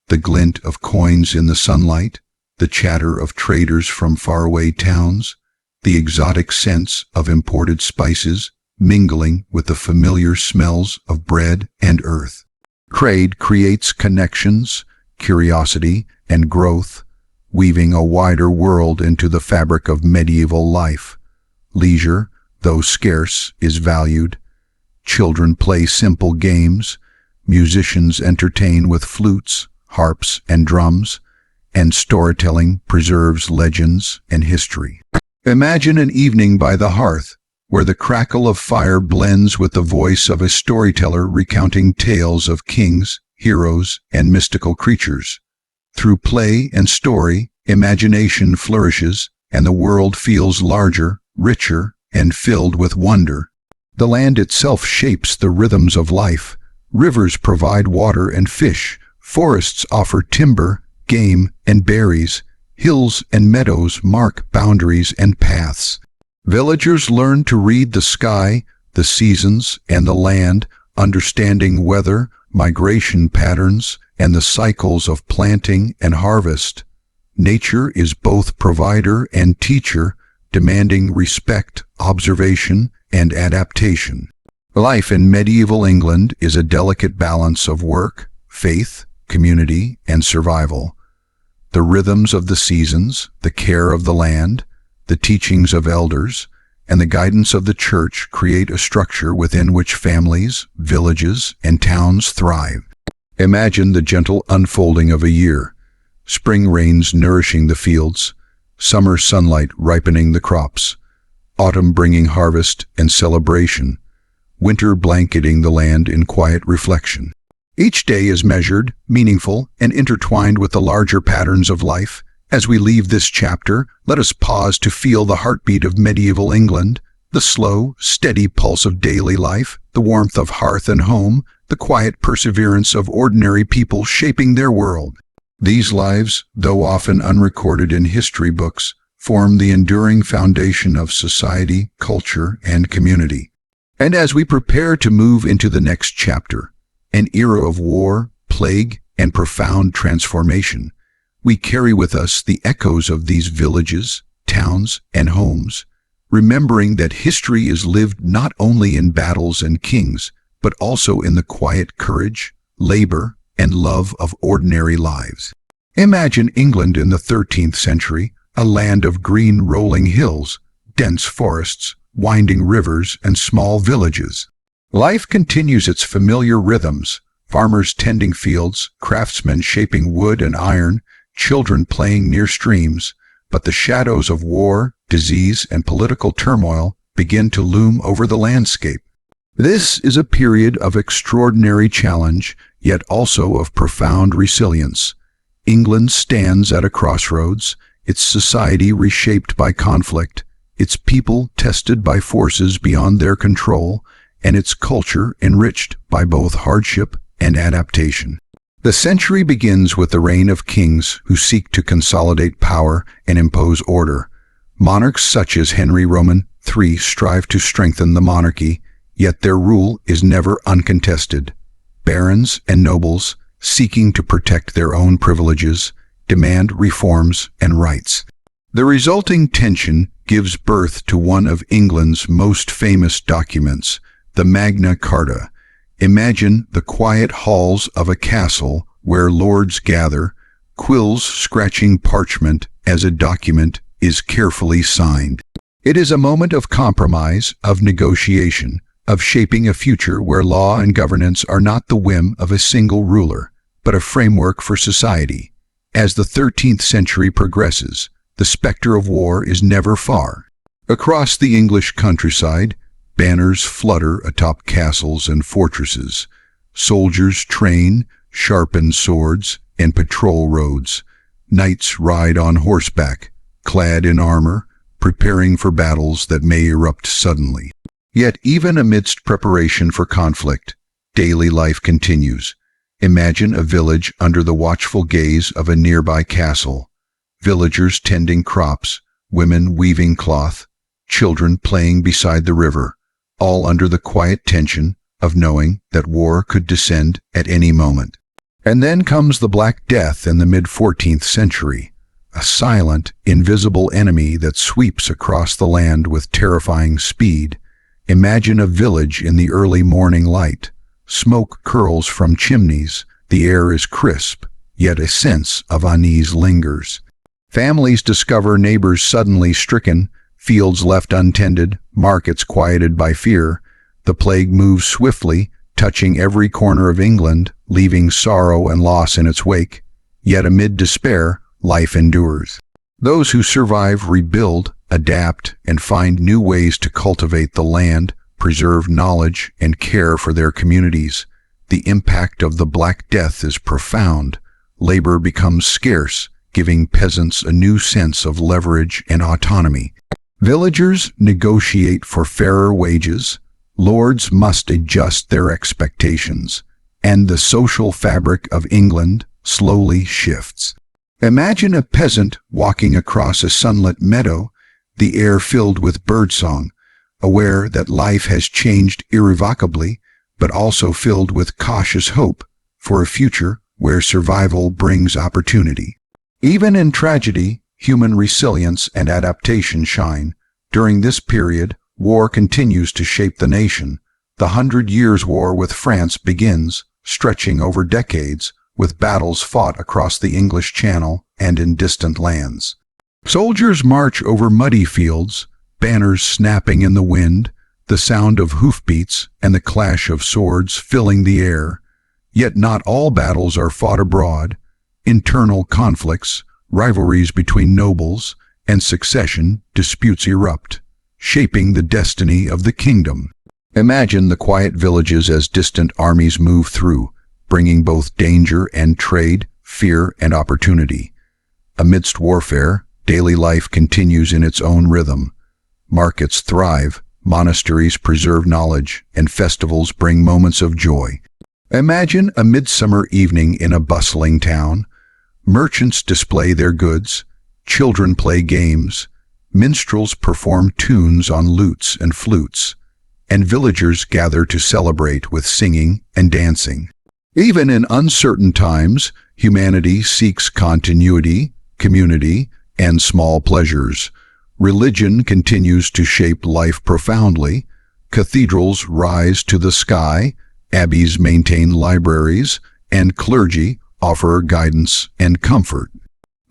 the glint of coins in the sunlight, the chatter of traders from faraway towns, the exotic scents of imported spices mingling with the familiar smells of bread and earth. Trade creates connections, curiosity, and growth, weaving a wider world into the fabric of medieval life. Leisure, though scarce, is valued. Children play simple games, musicians entertain with flutes, harps, and drums, and storytelling preserves legends and history. Imagine an evening by the hearth, where the crackle of fire blends with the voice of a storyteller recounting tales of kings, heroes, and mystical creatures. Through play and story, imagination flourishes, and the world feels larger, richer, and filled with wonder. The land itself shapes the rhythms of life. Rivers provide water and fish. Forests offer timber, game, and berries. Hills and meadows mark boundaries and paths. Villagers learn to read the sky, the seasons, and the land, understanding weather, migration patterns, and the cycles of planting and harvest. Nature is both provider and teacher, demanding respect, observation, and adaptation. Life in medieval England is a delicate balance of work, faith, community, and survival. The rhythms of the seasons, the care of the land, the teachings of elders, and the guidance of the church create a structure within which families, villages, and towns thrive. Imagine the gentle unfolding of a year, spring rains nourishing the fields, summer sunlight ripening the crops, autumn bringing harvest and celebration, winter blanketing the land in quiet reflection. Each day is measured, meaningful, and intertwined with the larger patterns of life. As we leave this chapter, let us pause to feel the heartbeat of medieval England, the slow, steady pulse of daily life, the warmth of hearth and home, the quiet perseverance of ordinary people shaping their world. These lives, though often unrecorded in history books, form the enduring foundation of society, culture, and community. And as we prepare to move into the next chapter, an era of war, plague, and profound transformation, we carry with us the echoes of these villages, towns, and homes, remembering that history is lived not only in battles and kings, but also in the quiet courage, labor, and love of ordinary lives. Imagine England in the 13th century, a land of green rolling hills, dense forests, winding rivers, and small villages. Life continues its familiar rhythms, farmers tending fields, craftsmen shaping wood and iron, children playing near streams, but the shadows of war, disease, and political turmoil begin to loom over the landscape. This is a period of extraordinary challenge, yet also of profound resilience. England stands at a crossroads, its society reshaped by conflict, its people tested by forces beyond their control, and its culture enriched by both hardship and adaptation. The century begins with the reign of kings who seek to consolidate power and impose order. Monarchs such as Henry Roman III strive to strengthen the monarchy, yet their rule is never uncontested. Barons and nobles, seeking to protect their own privileges, demand reforms and rights. The resulting tension gives birth to one of England's most famous documents, the Magna Carta. Imagine the quiet halls of a castle where lords gather, quills scratching parchment as a document is carefully signed. It is a moment of compromise, of negotiation, of shaping a future where law and governance are not the whim of a single ruler, but a framework for society. As the 13th century progresses, the specter of war is never far. Across the English countryside, banners flutter atop castles and fortresses. Soldiers train, sharpen swords, and patrol roads. Knights ride on horseback, clad in armor, preparing for battles that may erupt suddenly. Yet even amidst preparation for conflict, daily life continues. Imagine a village under the watchful gaze of a nearby castle. Villagers tending crops, women weaving cloth, children playing beside the river, all under the quiet tension of knowing that war could descend at any moment. And then comes the Black Death in the mid-14th century, a silent, invisible enemy that sweeps across the land with terrifying speed. Imagine a village in the early morning light. Smoke curls from chimneys, the air is crisp, yet a sense of unease lingers. Families discover neighbors suddenly stricken, fields left untended, markets quieted by fear. The plague moves swiftly, touching every corner of England, leaving sorrow and loss in its wake. Yet amid despair, life endures. Those who survive rebuild, adapt, and find new ways to cultivate the land, preserve knowledge, and care for their communities. The impact of the Black Death is profound. Labor becomes scarce, giving peasants a new sense of leverage and autonomy. Villagers negotiate for fairer wages. Lords must adjust their expectations, and the social fabric of England slowly shifts. Imagine a peasant walking across a sunlit meadow, the air filled with birdsong, aware that life has changed irrevocably, but also filled with cautious hope for a future where survival brings opportunity. Even in tragedy, human resilience and adaptation shine. During this period, war continues to shape the nation. The 100 Years' War with France begins, stretching over decades, with battles fought across the English Channel and in distant lands. Soldiers march over muddy fields, banners snapping in the wind, the sound of hoofbeats and the clash of swords filling the air. Yet not all battles are fought abroad. Internal conflicts, rivalries between nobles, and succession disputes erupt, shaping the destiny of the kingdom. Imagine the quiet villages as distant armies move through, bringing both danger and trade, fear and opportunity. Amidst warfare, daily life continues in its own rhythm. Markets thrive, monasteries preserve knowledge, and festivals bring moments of joy. Imagine a midsummer evening in a bustling town. Merchants display their goods, children play games, minstrels perform tunes on lutes and flutes, and villagers gather to celebrate with singing and dancing. Even in uncertain times, humanity seeks continuity, community, and small pleasures. Religion continues to shape life profoundly. Cathedrals rise to the sky, abbeys maintain libraries, and clergy offer guidance and comfort.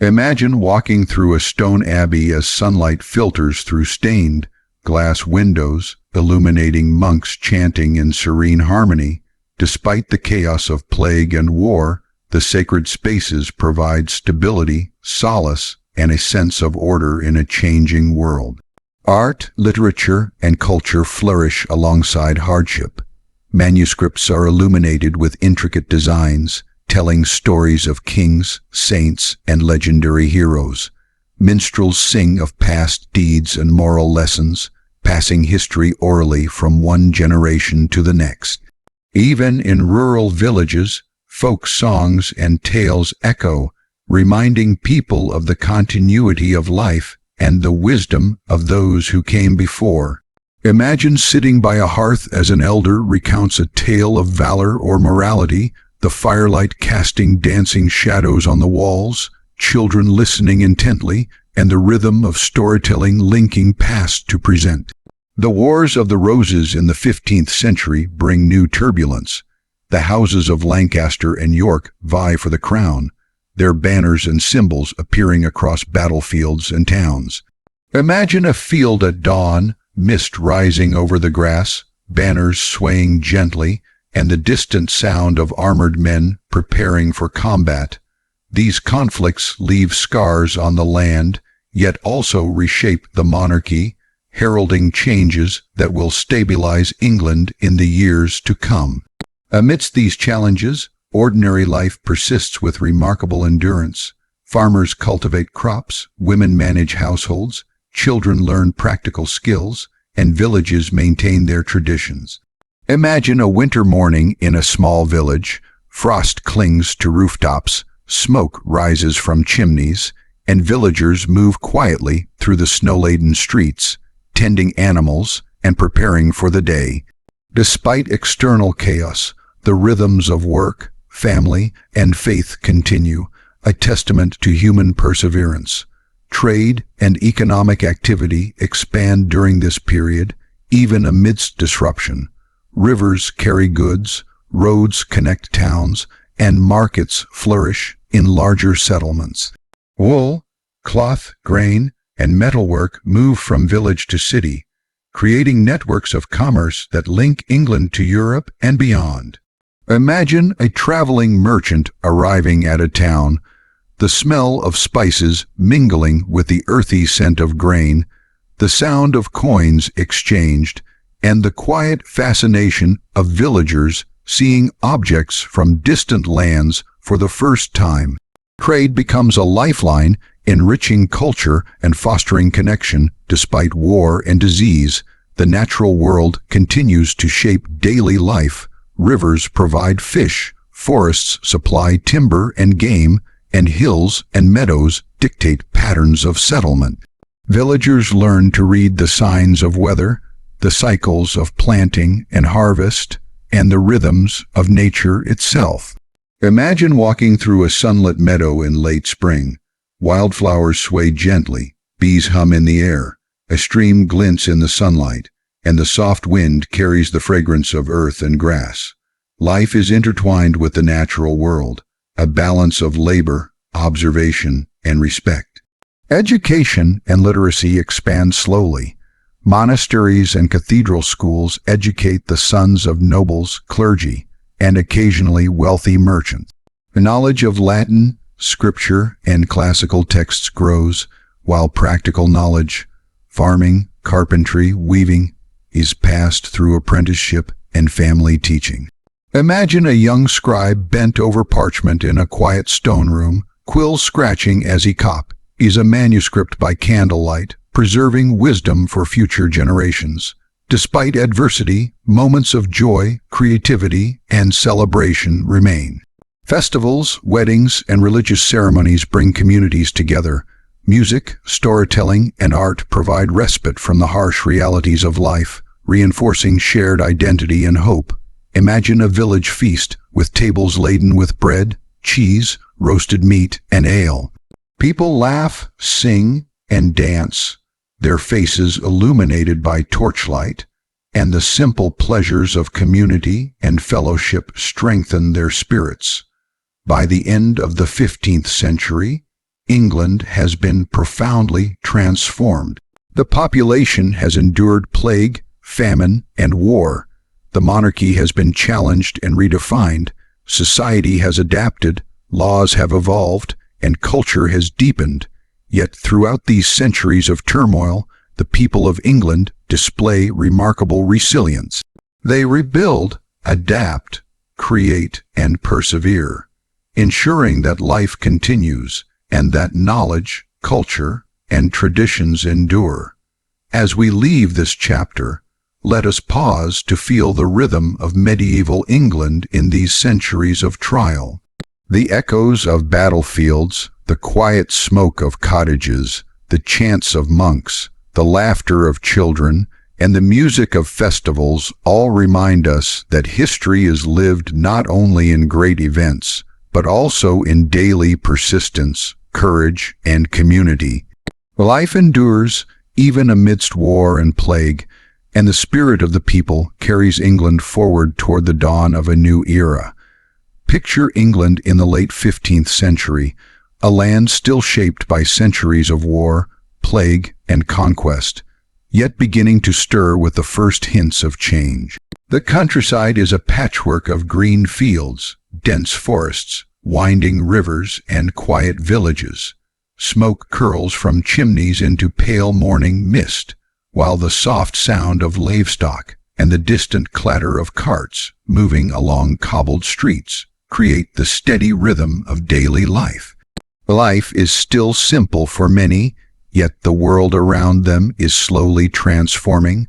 Imagine walking through a stone abbey as sunlight filters through stained glass windows, illuminating monks chanting in serene harmony. Despite the chaos of plague and war, the sacred spaces provide stability, solace, and a sense of order in a changing world. Art, literature, and culture flourish alongside hardship. Manuscripts are illuminated with intricate designs, telling stories of kings, saints, and legendary heroes. Minstrels sing of past deeds and moral lessons, passing history orally from one generation to the next. Even in rural villages, folk songs and tales echo, reminding people of the continuity of life and the wisdom of those who came before. Imagine sitting by a hearth as an elder recounts a tale of valor or morality, the firelight casting dancing shadows on the walls, children listening intently, and the rhythm of storytelling linking past to present. The Wars of the Roses in the 15th century bring new turbulence. The houses of Lancaster and York vie for the crown, their banners and symbols appearing across battlefields and towns. Imagine a field at dawn, mist rising over the grass, banners swaying gently, and the distant sound of armored men preparing for combat. These conflicts leave scars on the land, yet also reshape the monarchy, heralding changes that will stabilize England in the years to come. Amidst these challenges, ordinary life persists with remarkable endurance. Farmers cultivate crops, women manage households, children learn practical skills, and villages maintain their traditions. Imagine a winter morning in a small village. Frost clings to rooftops, smoke rises from chimneys, and villagers move quietly through the snow-laden streets, tending animals and preparing for the day. Despite external chaos, the rhythms of work, family, and faith continue, a testament to human perseverance. Trade and economic activity expand during this period, even amidst disruption. Rivers carry goods, roads connect towns, and markets flourish in larger settlements. Wool, cloth, grain, and metalwork move from village to city, creating networks of commerce that link England to Europe and beyond. Imagine a traveling merchant arriving at a town, the smell of spices mingling with the earthy scent of grain, the sound of coins exchanged, and the quiet fascination of villagers seeing objects from distant lands for the first time. Trade becomes a lifeline, enriching culture and fostering connection. Despite war and disease, the natural world continues to shape daily life. Rivers provide fish, forests supply timber and game, and hills and meadows dictate patterns of settlement. Villagers learn to read the signs of weather, the cycles of planting and harvest, and the rhythms of nature itself. Imagine walking through a sunlit meadow in late spring. Wildflowers sway gently, bees hum in the air, a stream glints in the sunlight, and the soft wind carries the fragrance of earth and grass. Life is intertwined with the natural world, a balance of labor, observation, and respect. Education and literacy expand slowly. Monasteries and cathedral schools educate the sons of nobles, clergy, and occasionally wealthy merchants. The knowledge of Latin, scripture, and classical texts grows, while practical knowledge, farming, carpentry, weaving, is passed through apprenticeship and family teaching. Imagine a young scribe bent over parchment in a quiet stone room, quill scratching as he copies a manuscript by candlelight, preserving wisdom for future generations. Despite adversity, moments of joy, creativity, and celebration remain. Festivals, weddings, and religious ceremonies bring communities together. Music, storytelling, and art provide respite from the harsh realities of life, reinforcing shared identity and hope. Imagine a village feast with tables laden with bread, cheese, roasted meat, and ale. People laugh, sing, and dance, their faces illuminated by torchlight, and the simple pleasures of community and fellowship strengthen their spirits. By the end of the 15th century, England has been profoundly transformed. The population has endured plague, famine, and war. The monarchy has been challenged and redefined. Society has adapted, laws have evolved, and culture has deepened. Yet throughout these centuries of turmoil, the people of England display remarkable resilience. They rebuild, adapt, create, and persevere, ensuring that life continues and that knowledge, culture, and traditions endure. As we leave this chapter, let us pause to feel the rhythm of medieval England in these centuries of trial. The echoes of battlefields, the quiet smoke of cottages, the chants of monks, the laughter of children, and the music of festivals all remind us that history is lived not only in great events, but also in daily persistence, courage, and community. Life endures even amidst war and plague, and the spirit of the people carries England forward toward the dawn of a new era. Picture England in the late 15th century, a land still shaped by centuries of war, plague, and conquest, yet beginning to stir with the first hints of change. The countryside is a patchwork of green fields, dense forests, winding rivers, and quiet villages. Smoke curls from chimneys into pale morning mist, while the soft sound of livestock and the distant clatter of carts moving along cobbled streets create the steady rhythm of daily life. Life is still simple for many, yet the world around them is slowly transforming.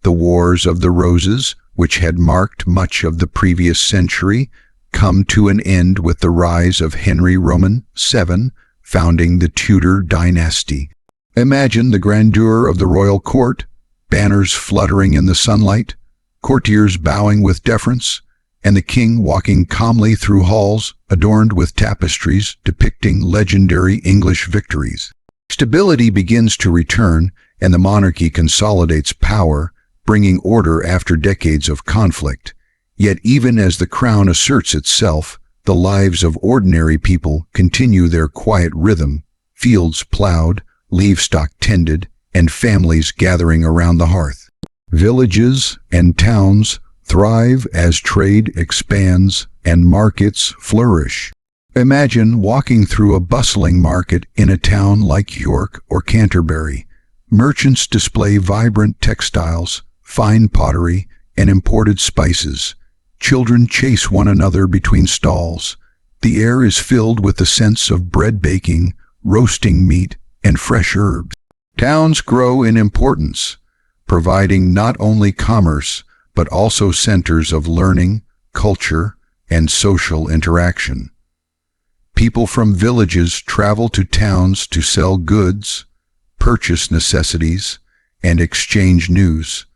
The Wars of the Roses, which had marked much of the previous century, come to an end with the rise of Henry Roman VII, founding the Tudor dynasty. Imagine the grandeur of the royal court, banners fluttering in the sunlight, courtiers bowing with deference, and the king walking calmly through halls adorned with tapestries depicting legendary English victories. Stability begins to return, and the monarchy consolidates power, bringing order after decades of conflict. Yet even as the crown asserts itself, the lives of ordinary people continue their quiet rhythm, fields plowed, livestock tended, and families gathering around the hearth. Villages and towns thrive as trade expands and markets flourish. Imagine walking through a bustling market in a town like York or Canterbury. Merchants display vibrant textiles, fine pottery, and imported spices. Children chase one another between stalls. The air is filled with the sense of bread baking, roasting meat, and fresh herbs. Towns grow in importance, providing not only commerce, but also centers of learning, culture, and social interaction. People from villages travel to towns to sell goods, purchase necessities, and exchange news,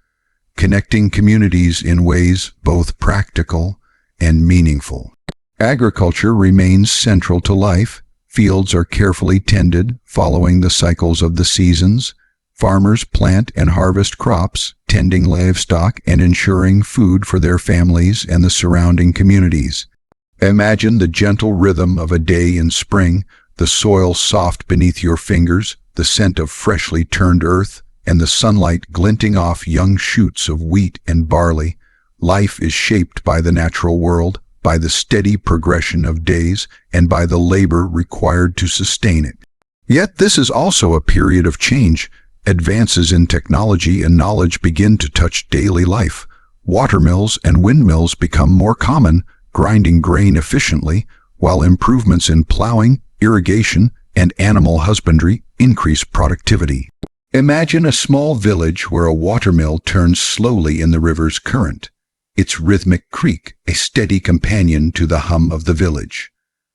connecting communities in ways both practical and meaningful. Agriculture remains central to life. Fields are carefully tended, following the cycles of the seasons. Farmers plant and harvest crops, tending livestock and ensuring food for their families and the surrounding communities. Imagine the gentle rhythm of a day in spring, the soil soft beneath your fingers, the scent of freshly turned earth, and the sunlight glinting off young shoots of wheat and barley. Life is shaped by the natural world, by the steady progression of days, and by the labor required to sustain it. Yet this is also a period of change. Advances in technology and knowledge begin to touch daily life. Watermills and windmills become more common, grinding grain efficiently, while improvements in plowing, irrigation, and animal husbandry increase productivity. Imagine a small village where a watermill turns slowly in the river's current, its rhythmic creak a steady companion to the hum of the village.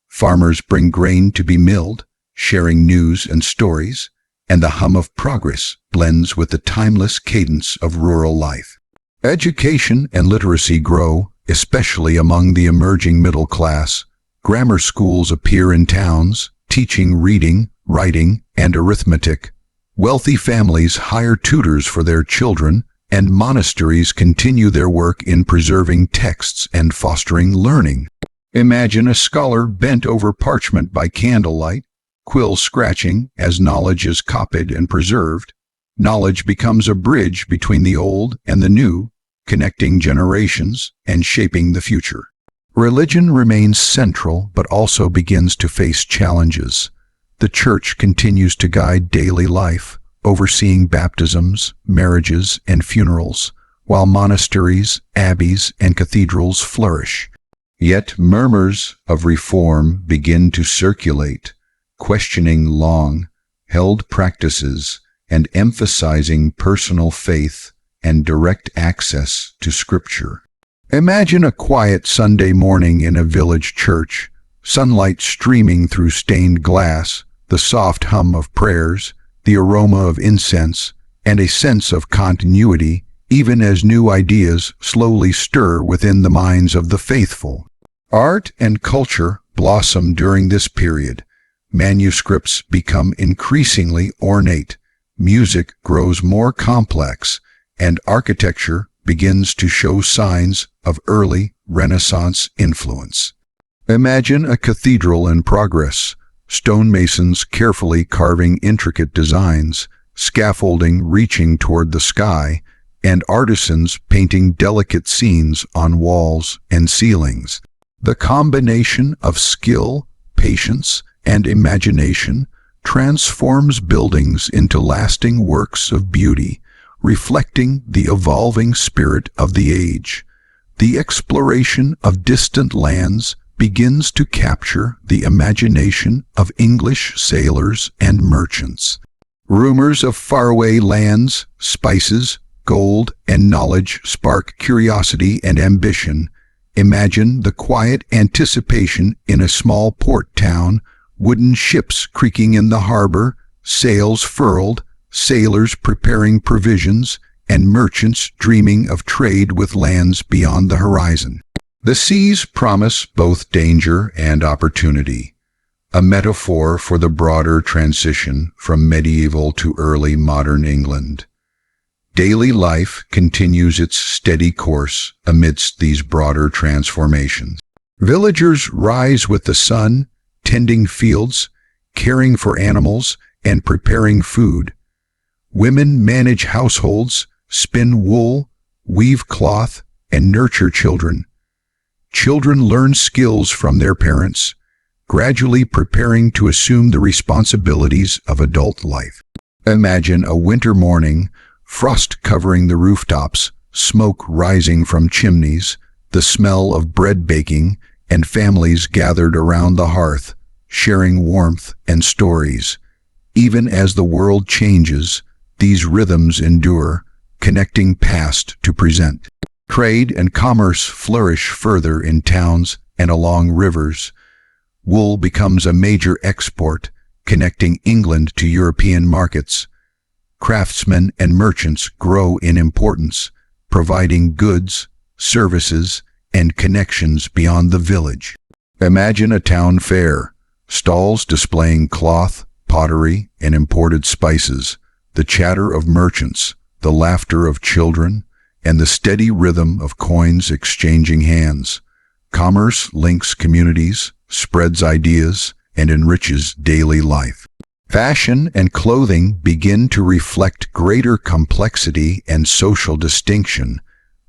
Farmers bring grain to be milled, sharing news and stories, and the hum of progress blends with the timeless cadence of rural life. Education and literacy grow, especially among the emerging middle class. Grammar schools appear in towns, teaching reading, writing, and arithmetic. Wealthy families hire tutors for their children, and monasteries continue their work in preserving texts and fostering learning. Imagine a scholar bent over parchment by candlelight, quill scratching as knowledge is copied and preserved. Knowledge becomes a bridge between the old and the new, connecting generations and shaping the future. Religion remains central but also begins to face challenges. the church continues to guide daily life, overseeing baptisms, marriages, and funerals, while monasteries, abbeys, and cathedrals flourish. Yet murmurs of reform begin to circulate, questioning long-held practices and emphasizing personal faith and direct access to Scripture. Imagine a quiet Sunday morning in a village church, sunlight streaming through stained glass, the soft hum of prayers, the aroma of incense, and a sense of continuity, even as new ideas slowly stir within the minds of the faithful. Art and culture blossom during this period. Manuscripts become increasingly ornate, music grows more complex, and architecture begins to show signs of early Renaissance influence. Imagine a cathedral in progress, stonemasons carefully carving intricate designs, scaffolding reaching toward the sky, and artisans painting delicate scenes on walls and ceilings. The combination of skill, patience, and imagination transforms buildings into lasting works of beauty, reflecting the evolving spirit of the age. The exploration of distant lands begins to capture the imagination of English sailors and merchants. Rumors of faraway lands, spices, gold, and knowledge spark curiosity and ambition. Imagine the quiet anticipation in a small port town, wooden ships creaking in the harbor, sails furled, sailors preparing provisions, and merchants dreaming of trade with lands beyond the horizon. The seas promise both danger and opportunity, a metaphor for the broader transition from medieval to early modern England. Daily life continues its steady course amidst these broader transformations. Villagers rise with the sun, tending fields, caring for animals, and preparing food. Women manage households, spin wool, weave cloth, and nurture children. Children learn skills from their parents, gradually preparing to assume the responsibilities of adult life. Imagine a winter morning, frost covering the rooftops, smoke rising from chimneys, the smell of bread baking, and families gathered around the hearth, sharing warmth and stories. Even as the world changes, these rhythms endure, connecting past to present. Trade and commerce flourish further in towns and along rivers. Wool becomes a major export, connecting England to European markets. Craftsmen and merchants grow in importance, providing goods, services, and connections beyond the village. Imagine a town fair, stalls displaying cloth, pottery, and imported spices, the chatter of merchants, the laughter of children, and the steady rhythm of coins exchanging hands. Commerce links communities, spreads ideas, and enriches daily life. Fashion and clothing begin to reflect greater complexity and social distinction.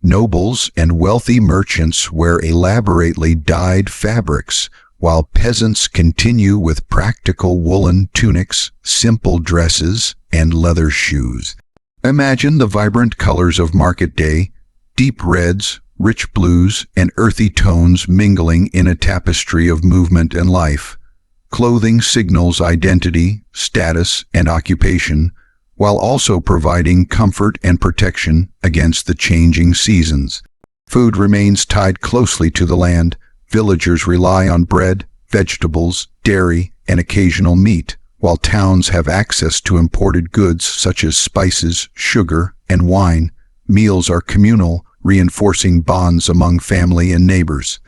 Nobles and wealthy merchants wear elaborately dyed fabrics, while peasants continue with practical woolen tunics, simple dresses, and leather shoes. Imagine the vibrant colors of market day, deep reds, rich blues, and earthy tones mingling in a tapestry of movement and life. Clothing signals identity, status, and occupation, while also providing comfort and protection against the changing seasons. Food remains tied closely to the land. Villagers rely on bread, vegetables, dairy, and occasional meat, while towns have access to imported goods such as spices, sugar, and wine. Meals are communal, reinforcing bonds among family and neighbors.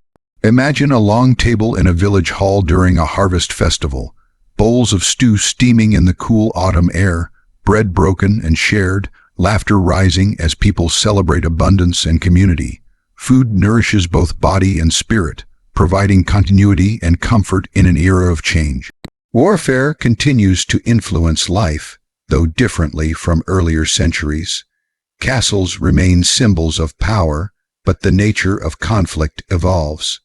Imagine a long table in a village hall during a harvest festival, bowls of stew steaming in the cool autumn air, bread broken and shared, laughter rising as people celebrate abundance and community. Food nourishes both body and spirit, providing continuity and comfort in an era of change. Warfare continues to influence life, though differently from earlier centuries. Castles remain symbols of power, but the nature of conflict evolves.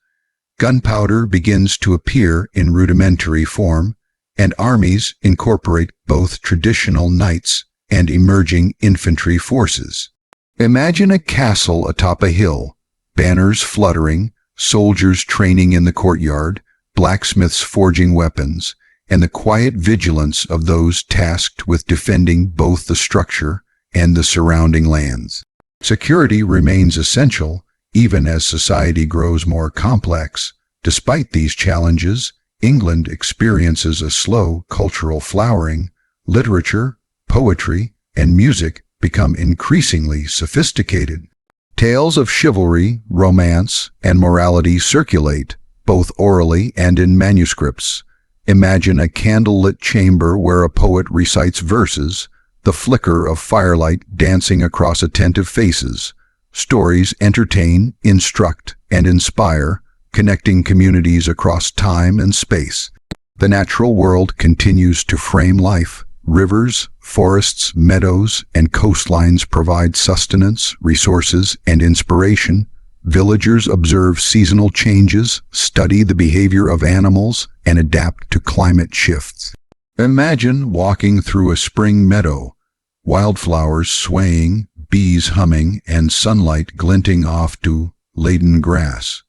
Gunpowder begins to appear in rudimentary form, and armies incorporate both traditional knights and emerging infantry forces. Imagine a castle atop a hill, banners fluttering, soldiers training in the courtyard, blacksmiths forging weapons, and the quiet vigilance of those tasked with defending both the structure and the surrounding lands. Security remains essential, even as society grows more complex. Despite these challenges, England experiences a slow cultural flowering. Literature, poetry, and music become increasingly sophisticated. Tales of chivalry, romance, and morality circulate, both orally and in manuscripts. Imagine a candlelit chamber where a poet recites verses, the flicker of firelight dancing across attentive faces. Stories entertain, instruct, and inspire, connecting communities across time and space. The natural world continues to frame life. Rivers, forests, meadows, and coastlines provide sustenance, resources, and inspiration. Villagers observe seasonal changes, study the behavior of animals, and adapt to climate shifts. Imagine walking through a spring meadow, wildflowers swaying, bees humming, and sunlight glinting off to laden grass.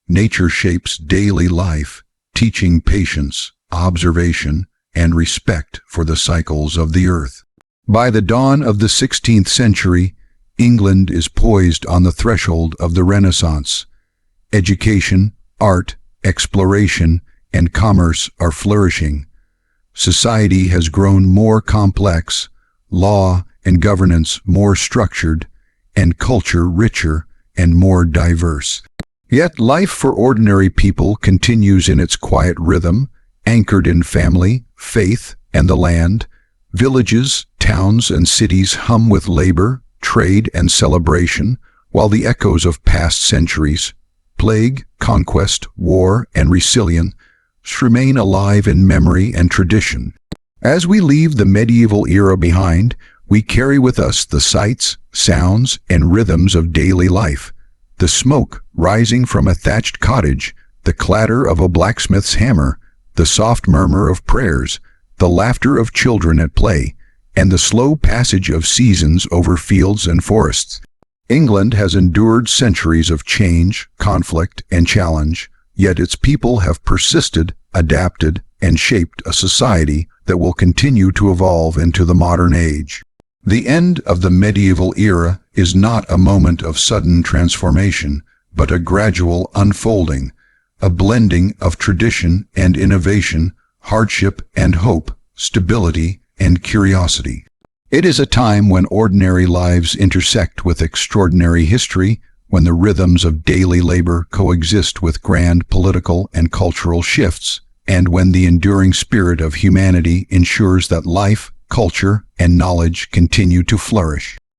Nature shapes daily life, teaching patience, observation, and respect for the cycles of the earth. By the dawn of the 16th century, England is poised on the threshold of the Renaissance. Education, art, exploration, and commerce are flourishing. Society has grown more complex, law and governance more structured, and culture richer and more diverse. Yet life for ordinary people continues in its quiet rhythm, anchored in family, faith, and the land. Villages, towns, and cities hum with labor, trade, and celebration, while the echoes of past centuries, plague, conquest, war, and resilience, remain alive in memory and tradition. As we leave the medieval era behind, we carry with us the sights, sounds, and rhythms of daily life. The smoke rising from a thatched cottage, the clatter of a blacksmith's hammer, the soft murmur of prayers, the laughter of children at play, and the slow passage of seasons over fields and forests. England has endured centuries of change, conflict, and challenge, yet its people have persisted, adapted, and shaped a society that will continue to evolve into the modern age. The end of the medieval era is not a moment of sudden transformation, but a gradual unfolding, a blending of tradition and innovation, hardship and hope, stability and curiosity. It is a time when ordinary lives intersect with extraordinary history, when the rhythms of daily labor coexist with grand political and cultural shifts, and when the enduring spirit of humanity ensures that life, culture, and knowledge continue to flourish.